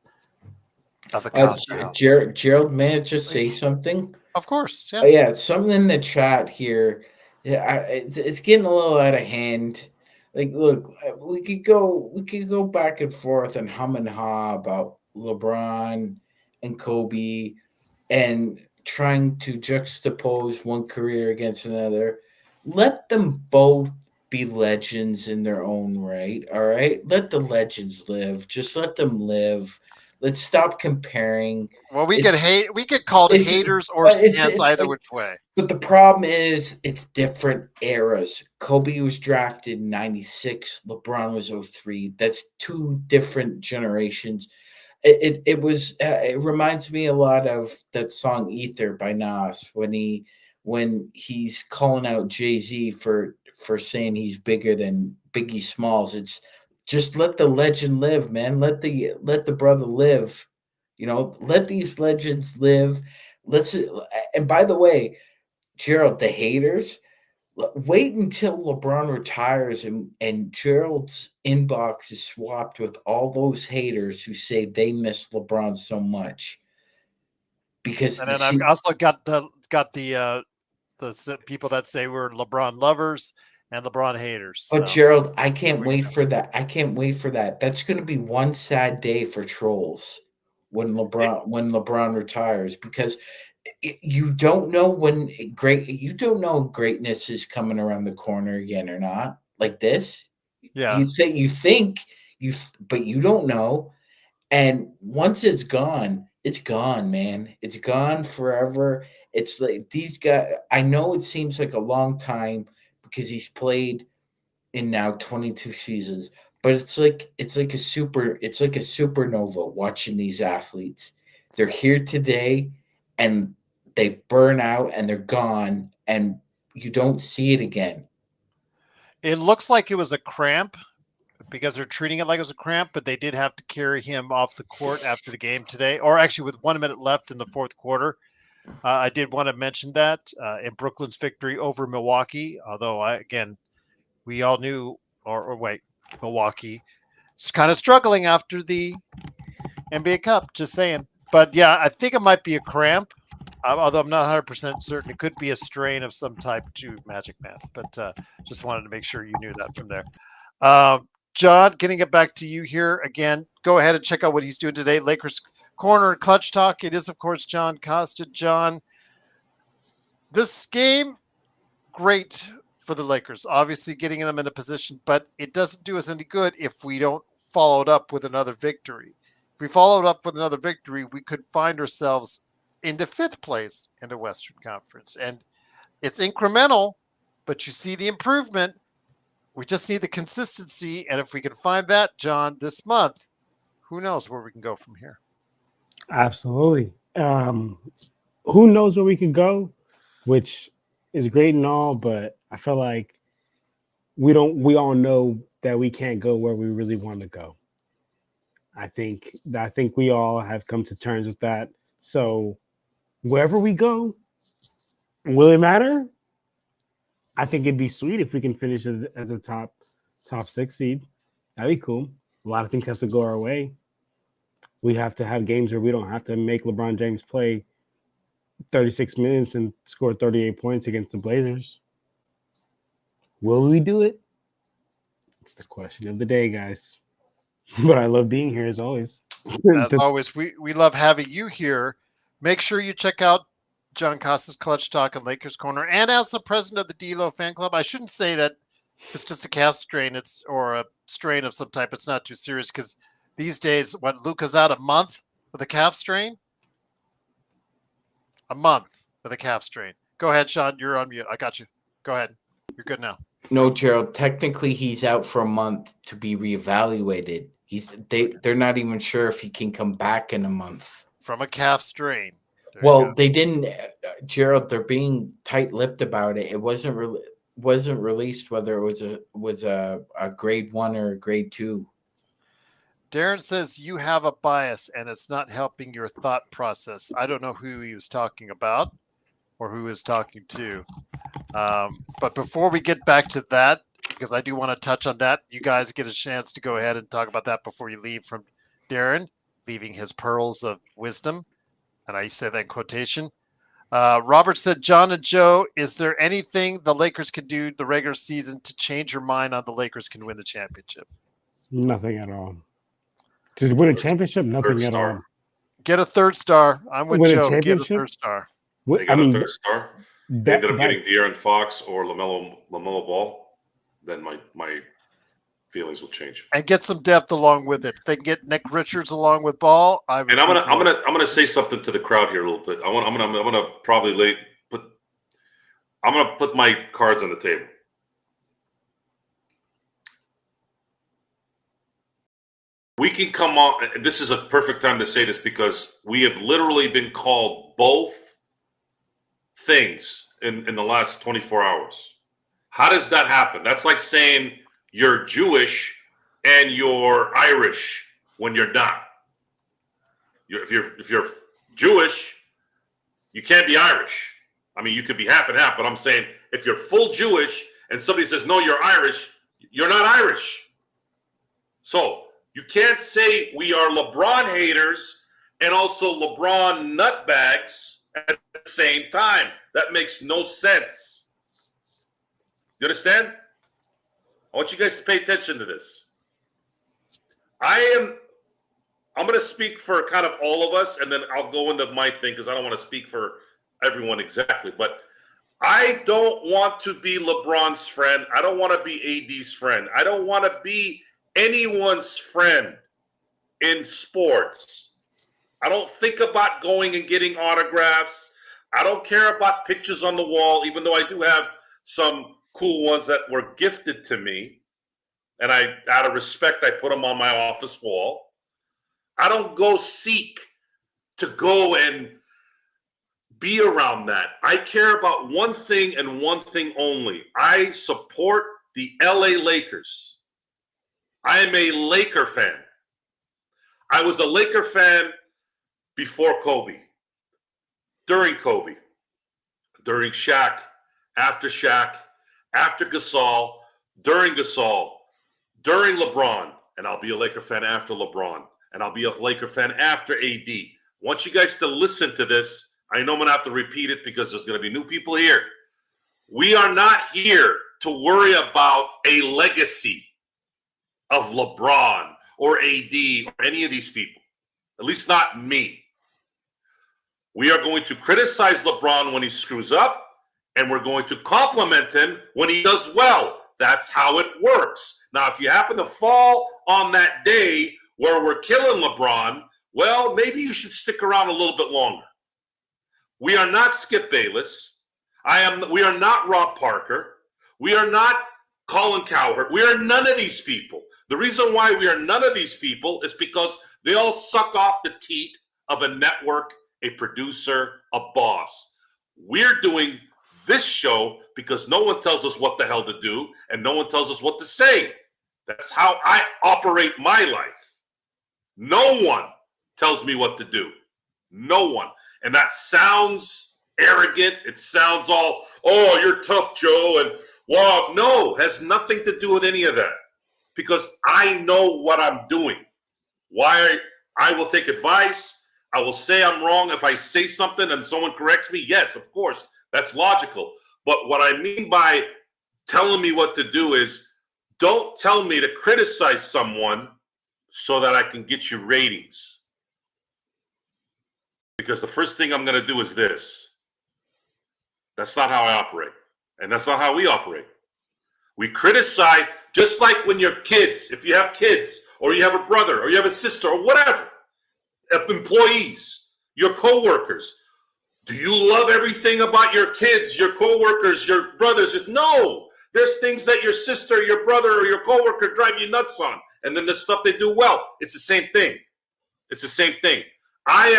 of the Costa house. Gerald, may I just say something? Of course, yeah. Oh, yeah, something in the chat here. Yeah, it's getting a little out of hand. Like, look, we could go back and forth and hum and haw about LeBron and Kobe and trying to juxtapose one career against another. Let them both be legends in their own right. All right, let the legends live. Just let them live. Let's stop comparing. Well, we It's- could hate. We could call it haters or fans either which way. But the problem is, it's different eras. Kobe was drafted in '96. LeBron was 03. That's two different generations. It reminds me a lot of that song "Ether" by Nas when he's calling out Jay-Z for saying he's bigger than Biggie Smalls. It's just let the legend live, man. Let the brother live. Let these legends live. And by the way, Gerald, the haters, wait until LeBron retires and Gerald's inbox is swapped with all those haters who say they miss LeBron so much. Because And then I've also got the people that say we're LeBron lovers and LeBron haters. But so. Gerald, I can't wait for that. I can't wait for that. That's going to be one sad day for trolls when LeBron retires, because you don't know when greatness is coming around the corner again or not. Like this, Yeah. but you don't know. And once it's gone, man. It's gone forever. It's like these guys. I know it seems like a long time because he's played in now 22 seasons, but it's like a supernova watching these athletes. They're here today and they burn out and they're gone and you don't see it again. It looks like it was a cramp because they're treating it like it was a cramp, but they did have to carry him off the court after the game today, or actually with 1 minute left in the fourth quarter. I did want to mention that in Brooklyn's victory over Milwaukee, although we all knew, Milwaukee is kind of struggling after the NBA Cup, just saying. But yeah, I think it might be a cramp, although I'm not 100% certain. It could be a strain of some type to Magic Man, but just wanted to make sure you knew that from there. John, getting it back to you here again. Go ahead and check out what he's doing today. Lakers Corner Clutch Talk. It is, of course, John Costa. John, this game, great for the Lakers. Obviously, getting them in a position, but it doesn't do us any good if we don't follow it up with another victory. If we followed up with another victory, we could find ourselves into fifth place in the Western Conference. And it's incremental, but you see the improvement. We just need the consistency. And if we can find that, John, this month, who knows where we can go from here? Absolutely. Who knows where we could go, which is great and all, but I feel like we all know that we can't go where we really want to go. I think we all have come to terms with that. So wherever we go, will it matter? I think it'd be sweet if we can finish as a top 6 seed. That'd be cool. A lot of things have to go our way. We have to have games where we don't have to make LeBron James play 36 minutes and score 38 points against the Blazers. Will we do it? It's the question of the day, guys. But I love being here as always. As always, we love having you here. Make sure you check out John Costa's Clutch Talk and Lakers Corner. And as the president of the D-Lo fan club, I shouldn't say that it's just a calf strain, or a strain of some type. It's not too serious because these days, Luka's out a month with a calf strain? A month with a calf strain. Go ahead, Sean. You're on mute. I got you. Go ahead. You're good now. No, Gerald. Technically, he's out for a month to be reevaluated. They're not even sure if he can come back in a month from a calf strain. Well, they didn't, Gerald. They're being tight-lipped about it. It wasn't released whether it was a grade 1 or a grade 2. Darren says you have a bias and it's not helping your thought process. I don't know who he was talking about. or who is talking to. But before we get back to that, because I do want to touch on that, you guys get a chance to go ahead and talk about that before you leave from Darren, leaving his pearls of wisdom. And I say that in quotation. Robert said, John and Joe, is there anything the Lakers can do the regular season to change your mind on the Lakers can win the championship? Nothing at all. To win a championship, nothing at all. Get a third star. I'm with Win a Joe. Get a championship? third star. They got a third star. They ended up getting De'Aaron Fox or LaMelo Ball. Then my feelings will change. And get some depth along with it. If they can get Nick Richards along with Ball, I'm gonna say something to the crowd here a little bit. I'm gonna put my cards on the table. We can come on. This is a perfect time to say this because we have literally been called both things in the last 24 hours. How does that happen? That's like saying you're Jewish and you're Irish when you're not. If you're Jewish, you can't be Irish. I mean, you could be half and half, but I'm saying if you're full Jewish and somebody says, no, you're Irish, you're not Irish. So you can't say we are LeBron haters and also LeBron nutbags at the same time. That makes no sense. You understand? I want you guys to pay attention to this. I'm going to speak for kind of all of us, and then I'll go into my thing because I don't want to speak for everyone exactly. But I don't want to be LeBron's friend. I don't want to be AD's friend. I don't want to be anyone's friend in sports. I don't think about going and getting autographs. I don't care about pictures on the wall, even though I do have some cool ones that were gifted to me. And out of respect, I put them on my office wall. I don't go seek to go and be around that. I care about one thing and one thing only. I support the LA Lakers. I am a Laker fan. I was a Laker fan before Kobe, during Kobe, during Shaq, after Gasol, during Gasol, during LeBron, and I'll be a Laker fan after LeBron, and I'll be a Laker fan after AD. I want you guys to listen to this. I know I'm going to have to repeat it because there's going to be new people here. We are not here to worry about a legacy of LeBron or AD or any of these people, at least not me. We are going to criticize LeBron when he screws up, and we're going to compliment him when he does well. That's how it works. Now, if you happen to fall on that day where we're killing LeBron, well, maybe you should stick around a little bit longer. We are not Skip Bayless. We are not Rob Parker. We are not Colin Cowherd. We are none of these people. The reason why we are none of these people is because they all suck off the teat of a network, a producer, a boss. We're doing this show because no one tells us what the hell to do and no one tells us what to say. That's how I operate my life. No one tells me what to do. No one. And that sounds arrogant. It sounds all, oh, you're tough, Joe. And well, no, has nothing to do with any of that. Because I know what I'm doing. Why I will take advice. I will say I'm wrong if I say something and someone corrects me. Yes, of course. That's logical. But what I mean by telling me what to do is don't tell me to criticize someone so that I can get you ratings. Because the first thing I'm going to do is this. That's not how I operate. And that's not how we operate. We criticize just like when you're kids. If you have kids or you have a brother or you have a sister or whatever, employees, your coworkers. Do you love everything about your kids, your coworkers, your brothers? No. There's things that your sister, your brother, or your coworker drive you nuts on. And then the stuff they do well. It's the same thing. It's the same thing. I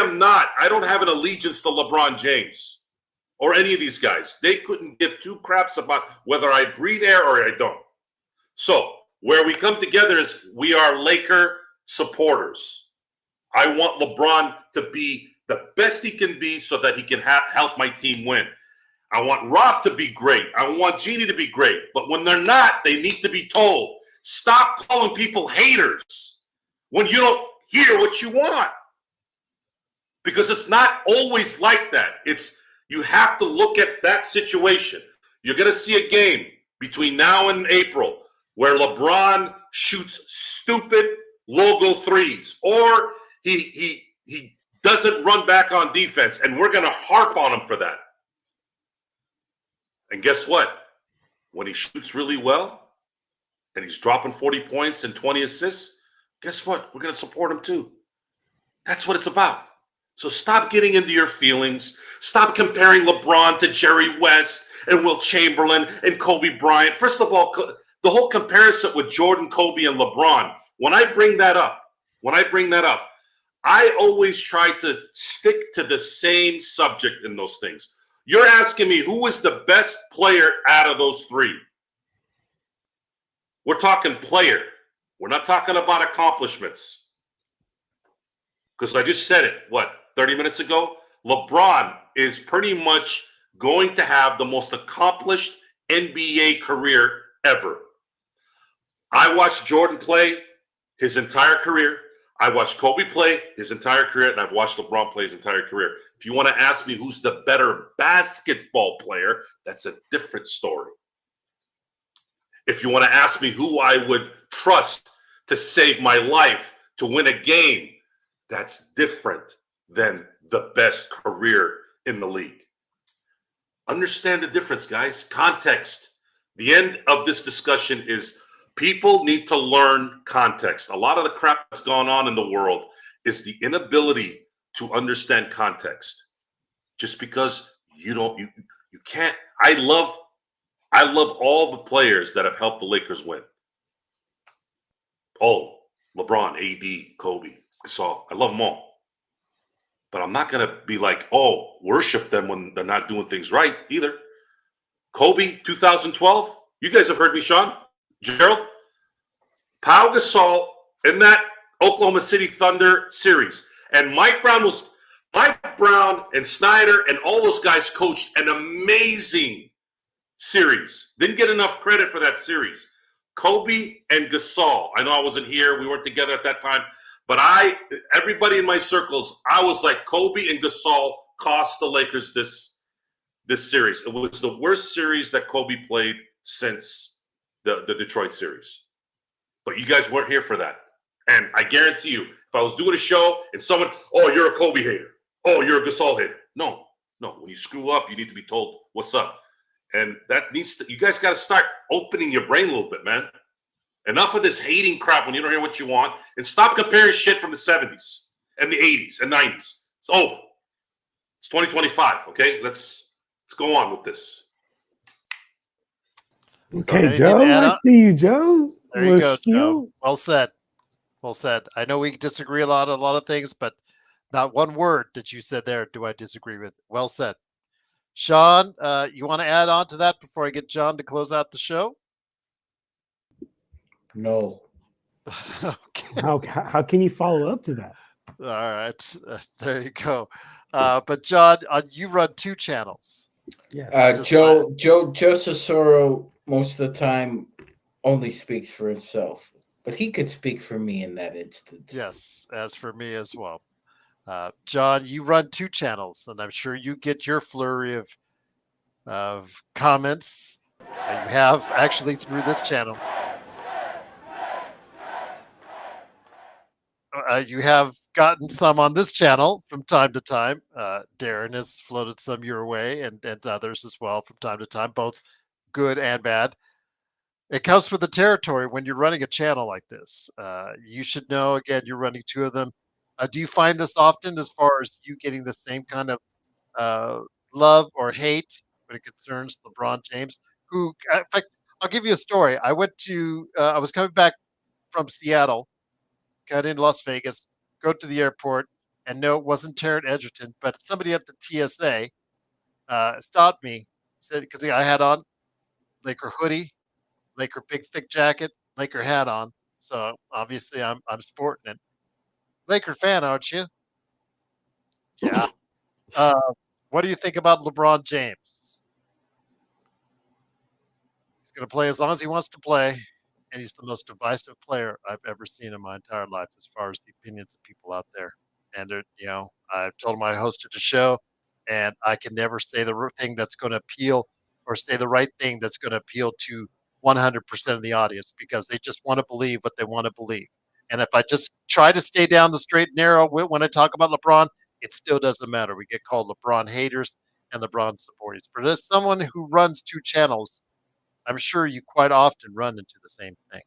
don't have an allegiance to LeBron James or any of these guys. They couldn't give two craps about whether I breathe air or I don't. So where we come together is we are Laker supporters. I want LeBron to be the best he can be so that he can help my team win. I want Rob to be great. I want Jeannie to be great. But when they're not, they need to be told. Stop calling people haters when you don't hear what you want. Because it's not always like that. You have to look at that situation. You're going to see a game between now and April where LeBron shoots stupid logo threes, or he doesn't run back on defense, and we're going to harp on him for that. And guess what? When he shoots really well and he's dropping 40 points and 20 assists, guess what? We're going to support him too. That's what it's about. So stop getting into your feelings. Stop comparing LeBron to Jerry West and Will Chamberlain and Kobe Bryant. First of all, the whole comparison with Jordan, Kobe, and LeBron, when I bring that up, I always try to stick to the same subject in those things. You're asking me who was the best player out of those three. We're talking player. We're not talking about accomplishments. Because I just said it, 30 minutes ago? LeBron is pretty much going to have the most accomplished NBA career ever. I watched Jordan play his entire career. I watched Kobe play his entire career, and I've watched LeBron play his entire career. If you want to ask me who's the better basketball player, that's a different story. If you want to ask me who I would trust to save my life, to win a game, that's different than the best career in the league. Understand the difference, guys. Context. The end of this discussion is people need to learn context. A lot of the crap that's gone on in the world is the inability to understand context. Just because you can't. I love all the players that have helped the Lakers win. Oh, LeBron, AD, Kobe, Gasol. I love them all. But I'm not going to be like, worship them when they're not doing things right either. Kobe, 2012. You guys have heard me, Sean, Gerald. Pau Gasol in that Oklahoma City Thunder series. And Mike Brown and Snyder and all those guys coached an amazing series. Didn't get enough credit for that series. Kobe and Gasol. I know I wasn't here. We weren't together at that time. But everybody in my circles, I was like, Kobe and Gasol cost the Lakers this series. It was the worst series that Kobe played since the Detroit series. But you guys weren't here for that. And I guarantee you, if I was doing a show and someone, you're a Kobe hater. Oh, you're a Gasol hater. No. When you screw up, you need to be told what's up. And you guys got to start opening your brain a little bit, man. Enough of this hating crap when you don't hear what you want, and stop comparing shit from the 70s and the 80s and 90s. It's over. It's 2025, okay? Let's go on with this. Okay, Joe. I see you, Joe. There you go, Joe. Well said. I know we disagree a lot of things, but not one word that you said there do I disagree with. Well said. Sean, you want to add on to that before I get John to close out the show? No. Okay. How can you follow up to that? All right. There you go. But John, you run two channels. Yes. Joe Cesaro most of the time only speaks for himself, but he could speak for me in that instance. Yes, as for me as well. John, you run two channels, and I'm sure you get your flurry of comments. You have actually through this channel. You have gotten some on this channel from time to time. Darren has floated some your way, and others as well from time to time, both good and bad. It comes with the territory when you're running a channel like this. You should know, again, you're running two of them. Do you find this often as far as you getting the same kind of love or hate when it concerns LeBron James? Who, in fact, I'll give you a story. I was coming back from Seattle, got into Las Vegas, go to the airport, and no, it wasn't Tarrant Edgerton, but somebody at the TSA stopped me, said, because I had on Laker hoodie, Laker big thick jacket, Laker hat on. So obviously I'm sporting it. Laker fan, aren't you? Yeah. What do you think about LeBron James? going to play as long as he wants to play, and he's the most divisive player I've ever seen in my entire life, as far as the opinions of people out there. And I've told him I hosted a show, and I can never say the thing that's going to appeal, or say the right thing that's going to appeal to 100% of the audience, because they just want to believe what they want to believe. And if I just try to stay down the straight and narrow when I talk about LeBron, it still doesn't matter. We get called LeBron haters and LeBron supporters. But as someone who runs two channels, I'm sure you quite often run into the same thing.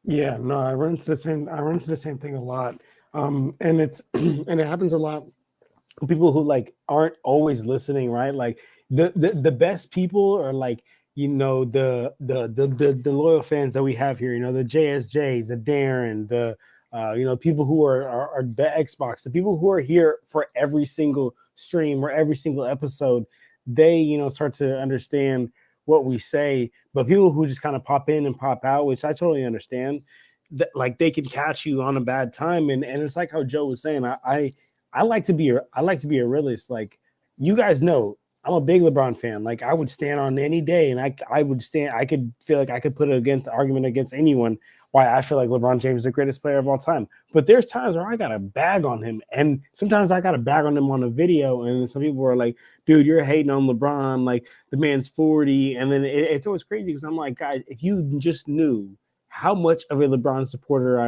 Yeah, no, I run into the same thing a lot. And it's and it happens a lot. People who like aren't always listening, right? Like the best people are like, the loyal fans that we have here, the JSJs, the Darren, the people who are the Xbox, the people who are here for every single stream or every single episode. They start to understand what we say. But people who just kind of pop in and pop out, which I totally understand, that like they can catch you on a bad time. And it's like how Joe was saying, I like to be a realist. Like, you guys know, I'm a big LeBron fan. Like, I would stand on any day, and I could feel like I could put an argument against anyone why I feel like LeBron James is the greatest player of all time. But there's times where I got a bag on him, and sometimes I got a bag on him on a video, and some people are like, dude, you're hating on LeBron, like the man's 40. And then it's always crazy because I'm like, guys, if you just knew how much of a LeBron supporter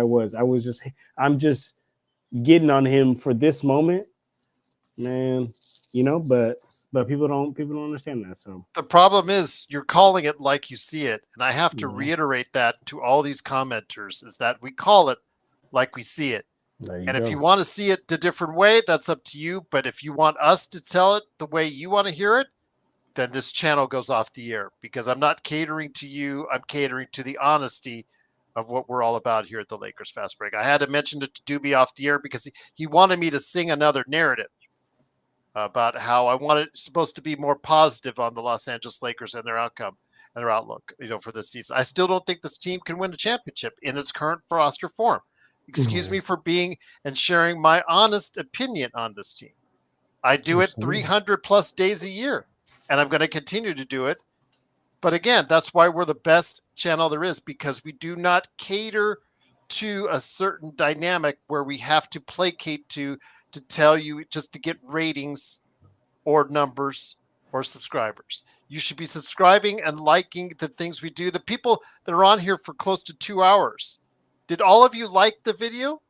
I'm just getting on him for this moment, man, but people don't understand that. So the problem is you're calling it like you see it. And I have to reiterate that to all these commenters, is that we call it like we see it. And if you want to see it the different way, that's up to you. But if you want us to tell it the way you want to hear it, then this channel goes off the air, because I'm not catering to you. I'm catering to the honesty of what we're all about here at the Lakers Fast Break. I had to mention it to Doobie off the air because he wanted me to sing another narrative about how I wanted supposed to be more positive on the Los Angeles Lakers and their outcome and their outlook, for this season. I still don't think this team can win a championship in its current roster form. Excuse me for being and sharing my honest opinion on this team. I do it 300 plus days a year, and I'm going to continue to do it. But again, that's why we're the best channel there is, because we do not cater to a certain dynamic where we have to placate to tell you just to get ratings or numbers or subscribers. You should be subscribing and liking the things we do. The people that are on here for close to 2 hours, did all of you like the video?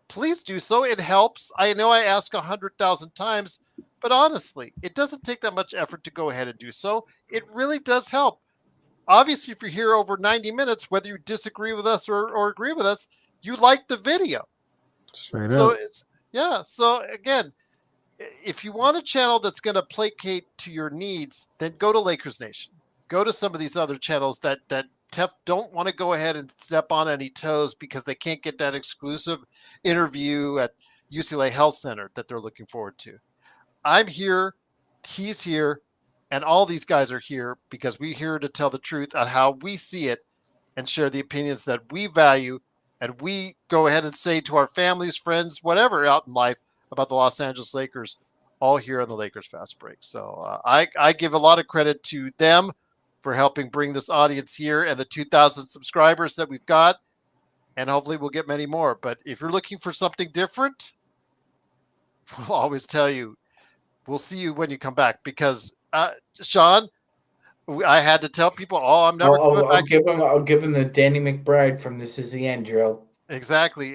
Please do so. It helps. I know I ask 100,000 times, but honestly, it doesn't take that much effort to go ahead and do so. It really does help. Obviously, if you're here over 90 minutes, whether you disagree with us or agree with us, you like the video. Straight so up. So again, if you want a channel that's going to placate to your needs, then go to Lakers Nation. Go to some of these other channels that don't want to go ahead and step on any toes because they can't get that exclusive interview at UCLA Health Center that they're looking forward to. I'm here, he's here, and all these guys are here because we're here to tell the truth on how we see it and share the opinions that we value, and we go ahead and say to our families, friends, whatever out in life about the Los Angeles Lakers, all here on the Lakers Fast Break. So I give a lot of credit to them for helping bring this audience here and the 2,000 subscribers that we've got, and hopefully we'll get many more. But if you're looking for something different, we'll always tell you, we'll see you when you come back, because Sean, I had to tell people, I'm never coming back. I'll give him the Danny McBride from This Is the End, Gerald. Exactly.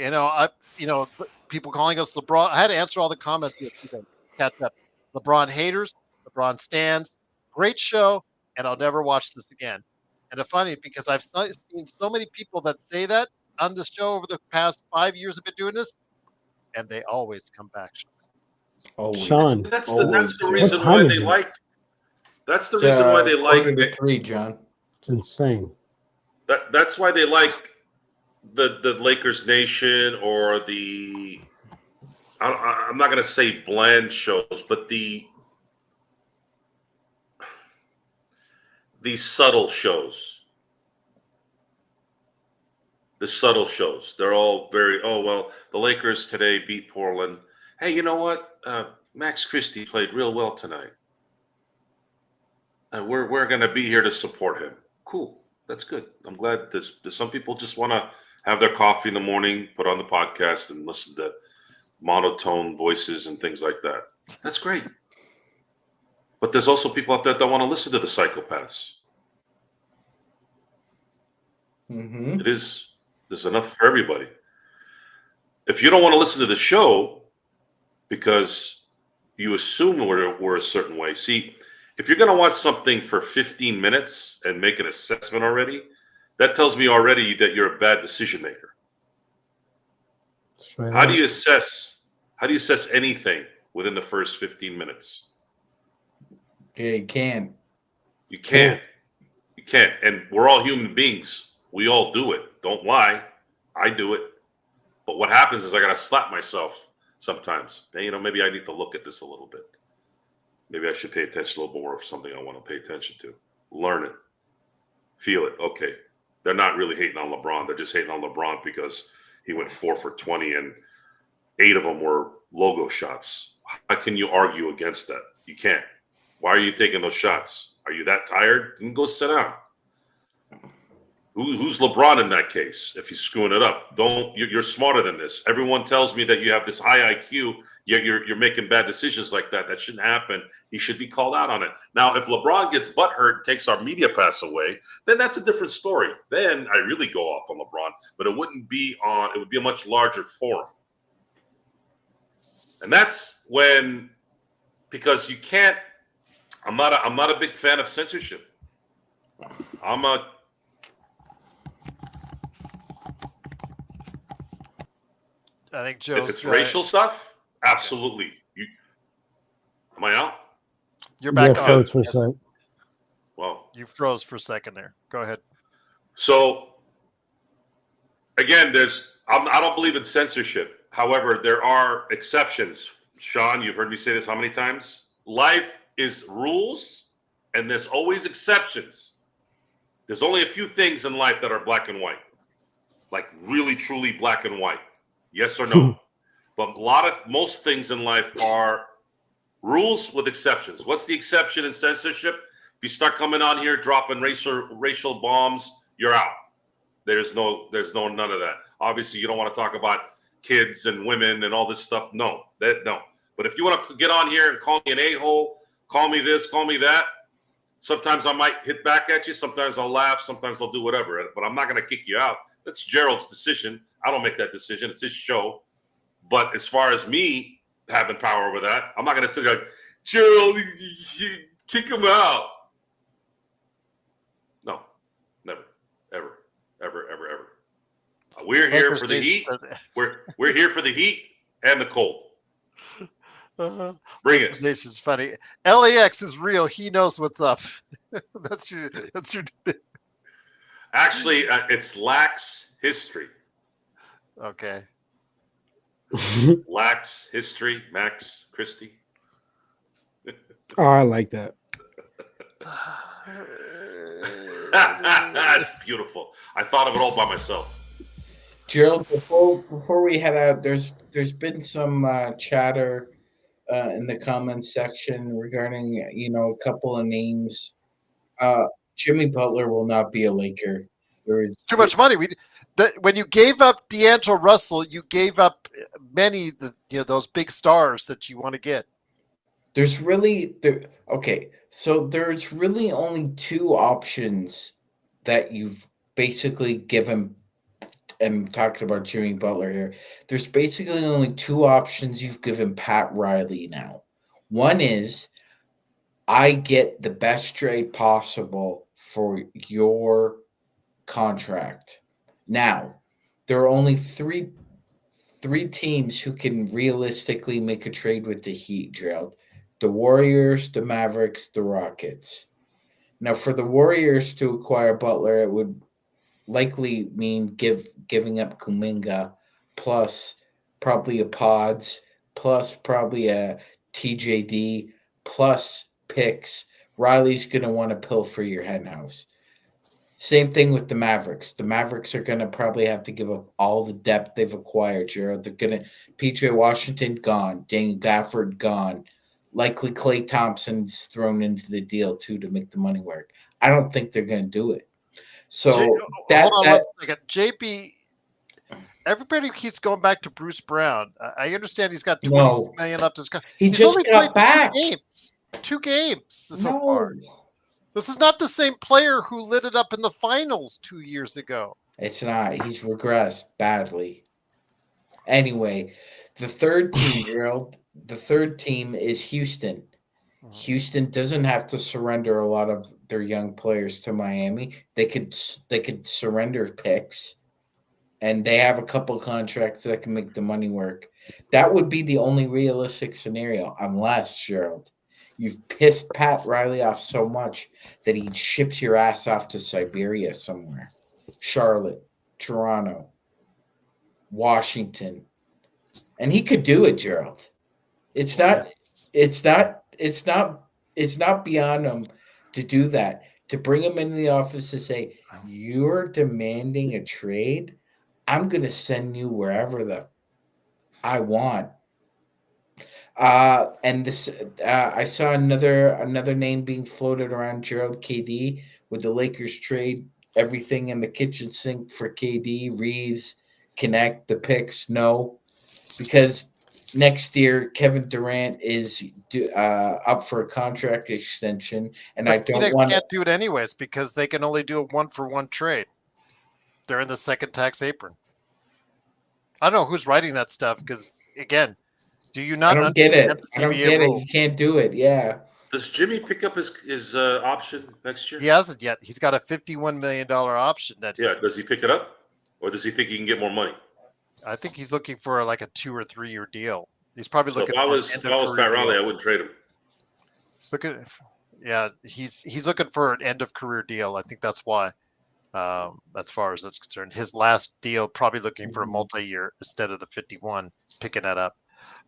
People calling us LeBron. I had to answer all the comments yesterday. Catch up. LeBron haters, LeBron stands. Great show, and I'll never watch this again. And it's funny because I've seen so many people that say that on the show over the past 5 years I've been doing this, and they always come back. Always. Sean, That's the reason What why time they is it? like. That's the reason why they like. 2:45, John. It's insane. That's why they like the Lakers Nation, or the. I'm not going to say bland shows, but the subtle shows. The subtle shows. They're all very, the Lakers today beat Portland. Hey, you know what? Max Christie played real well tonight. We're going to be here to support him. Cool. That's good. I'm glad there's some people just want to have their coffee in the morning, put on the podcast, and listen to monotone voices and things like that. That's great. But there's also people out there that want to listen to the psychopaths. Mm-hmm. There's enough for everybody. If you don't want to listen to the show because you assume we're a certain way, see, if you're going to watch something for 15 minutes and make an assessment already, that tells me already that you're a bad decision maker. Right. How do you assess anything within the first 15 minutes? Yeah, you can't. You can't. You can't. And we're all human beings. We all do it. Don't lie. I do it. But what happens is I got to slap myself sometimes. And, maybe I need to look at this a little bit. Maybe I should pay attention a little more of something I want to pay attention to. Learn it. Feel it. Okay. They're not really hating on LeBron. They're just hating on LeBron because he went 4 for 20 and 8 of them were logo shots. How can you argue against that? You can't. Why are you taking those shots? Are you that tired? Then go sit down. Who's LeBron in that case? If he's screwing it up, you're smarter than this. Everyone tells me that you have this high IQ, yet you're making bad decisions like that. That shouldn't happen. He should be called out on it. Now, if LeBron gets butthurt, takes our media pass away, then that's a different story. Then I really go off on LeBron, but it would be a much larger forum. And that's when, because you can't. I'm not a big fan of censorship. I think Joe's, if it's racial stuff, absolutely. Am I out? You're back on. Froze for a second. Well, you froze for a second there. Go ahead. So again, I don't believe in censorship. However, there are exceptions. Sean, you've heard me say this how many times? Life is rules, and there's always exceptions. There's only a few things in life that are black and white, like really, truly black and white. Yes or no? But most things in life are rules with exceptions. What's the exception in censorship? If you start coming on here dropping racial bombs, you're out. There's none of that. Obviously, you don't want to talk about kids and women and all this stuff. No. But if you want to get on here and call me an a-hole, call me this, call me that, sometimes I might hit back at you. Sometimes I'll laugh. Sometimes I'll do whatever. But I'm not going to kick you out. That's Gerald's decision. I don't make that decision. It's his show. But as far as me having power over that, I'm not going to sit there like, Gerald, you kick him out. No, never, ever. We're here for the heat. We're here for the heat and the cold. Bring it. This is funny. LAX is real. He knows what's up. That's your. Actually, it's lax history. Okay. Lax history, Max, Christie. Oh, I like that. It's beautiful. I thought of it all by myself. Gerald, before we head out, there's been some chatter in the comments section regarding a couple of names. Jimmy Butler will not be a Laker. Too much money. When you gave up D'Angelo Russell, you gave up many those big stars that you want to get. There's really only two options that you've basically given. I'm talking about Jimmy Butler here. There's basically only two options you've given Pat Riley now. One is I get the best trade possible for your contract. Now, there are only three teams who can realistically make a trade with the Heat, Gerald. The Warriors, the Mavericks, the Rockets. Now, for the Warriors to acquire Butler, it would likely mean giving up Kuminga plus probably a Pods plus probably a TJD plus picks. Riley's going to want to pilfer your henhouse. Same thing with the Mavericks. The Mavericks are going to probably have to give up all the depth they've acquired, Gerald. They're going to PJ Washington gone, Daniel Gafford gone. Likely Klay Thompson's thrown into the deal too to make the money work. I don't think they're going to do it. So hold that on one second. JP, everybody keeps going back to Bruce Brown. I understand he's got 20 no, million left. He's just only got played back. 2 games so No, far. This is not the same player who lit it up in the finals 2 years ago. it's not. He's regressed badly. Anyway, the third team, Gerald. The third team is Houston. Houston doesn't have to surrender a lot of their young players to Miami. They could surrender picks, and they have a couple contracts that can make the money work. That would be the only realistic scenario, unless, Gerald, you've pissed Pat Riley off so much that he ships your ass off to Siberia somewhere. Charlotte, Toronto, Washington. And he could do it, Gerald. It's not beyond him to do that. To bring him into the office to say, you're demanding a trade, I'm gonna send you wherever I want. And this I saw another name being floated around, Gerald. KD. With the Lakers trade everything in the kitchen sink for KD, Reeves, connect the picks, no. Because next year, Kevin Durant is up for a contract extension, and but I don't Phoenix want can't do it anyways because they can only do a 1-for-1 trade. They're in the second tax apron. I don't know who's writing that stuff because, again, do you not understand the CBA I don't get rules? it. You can't do it. Yeah. Does Jimmy pick up his option next year? He hasn't yet. He's got a $51 million option. Does he pick it up, or does he think he can get more money? I think he's looking for like a 2 or 3 year deal. He's probably looking. If I was Pat Riley, I wouldn't trade him. He's looking for an end of career deal. I think that's why. As far as that's concerned, his last deal probably looking for a multi-year instead of the 51, picking that up.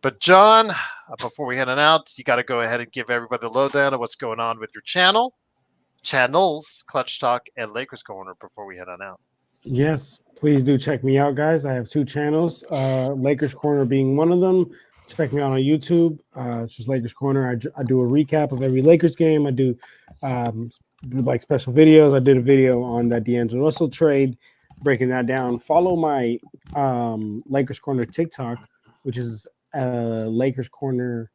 But John, before we head on out, you got to go ahead and give everybody the lowdown of what's going on with your channels, Clutch Talk and Lakers Corner before we head on out. Yes, please do check me out, guys. I have 2 channels, Lakers Corner being one of them. Check me out on YouTube. It's just Lakers Corner. I do a recap of every Lakers game. I do like special videos. I did a video on that D'Angelo Russell trade, breaking that down. Follow my Lakers Corner TikTok, which is Lakers Corner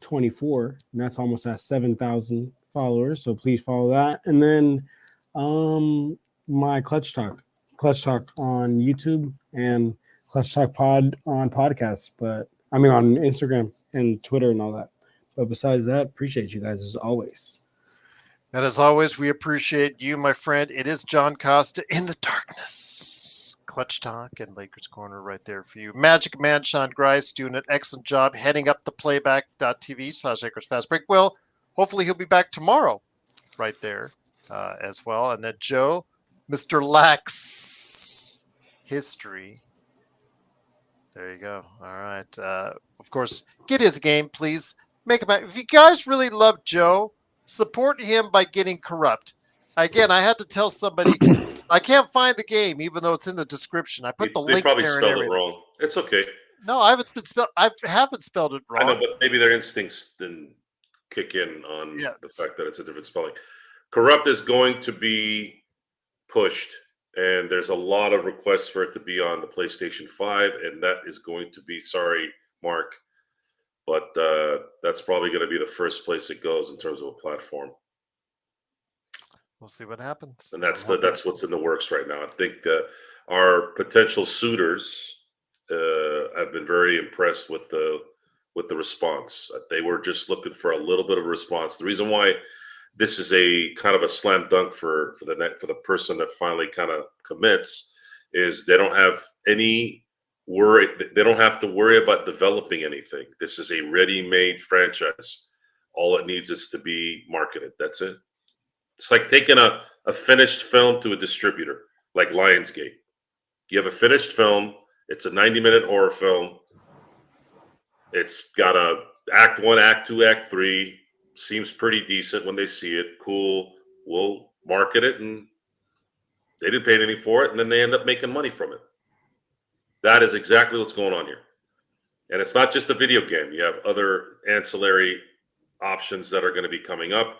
24, and that's almost at 7,000 followers. So please follow that. And then my Clutch Talk on YouTube and Clutch Talk Pod on podcasts. But I mean on Instagram and Twitter and all that. But besides that, appreciate you guys as always. And as always, we appreciate you, my friend. It is John Costa in the darkness. Clutch Talk and Lakers Corner right there for you. Magic Man Sean Grice doing an excellent job heading up the playback.tv/Lakers Fast Break. Well, hopefully he'll be back tomorrow right there as well. And then Joe, Mr. Lax History. There you go. All right. Of course, get his game, please. Make him. If you guys really love Joe, support him by getting corrupt. Again, I had to tell somebody I can't find the game, even though it's in the description. I put the link there. They probably spelled it wrong. It's okay. No, I haven't spelled it wrong. I know, but maybe their instincts didn't kick in on the fact that it's a different spelling. Corrupt is going to be pushed, and there's a lot of requests for it to be on the PlayStation 5, and that is going to be, sorry, Mark, but that's probably going to be the first place it goes in terms of a platform. We'll see what happens. And that's what's in the works right now. I think our potential suitors have been very impressed with the response. They were just looking for a little bit of a response. The reason why this is a kind of a slam dunk for the person that finally kind of commits is they don't have any worry. They don't have to worry about developing anything. This is a ready-made franchise. All it needs is to be marketed. That's it. It's like taking a finished film to a distributor, like Lionsgate. You have a finished film. It's a 90-minute horror film. It's got a act 1, act 2, act 3. Seems pretty decent when they see it. Cool. We'll market it, and they didn't pay anything for it, and then they end up making money from it. That is exactly what's going on here. And it's not just a video game. You have other ancillary options that are going to be coming up.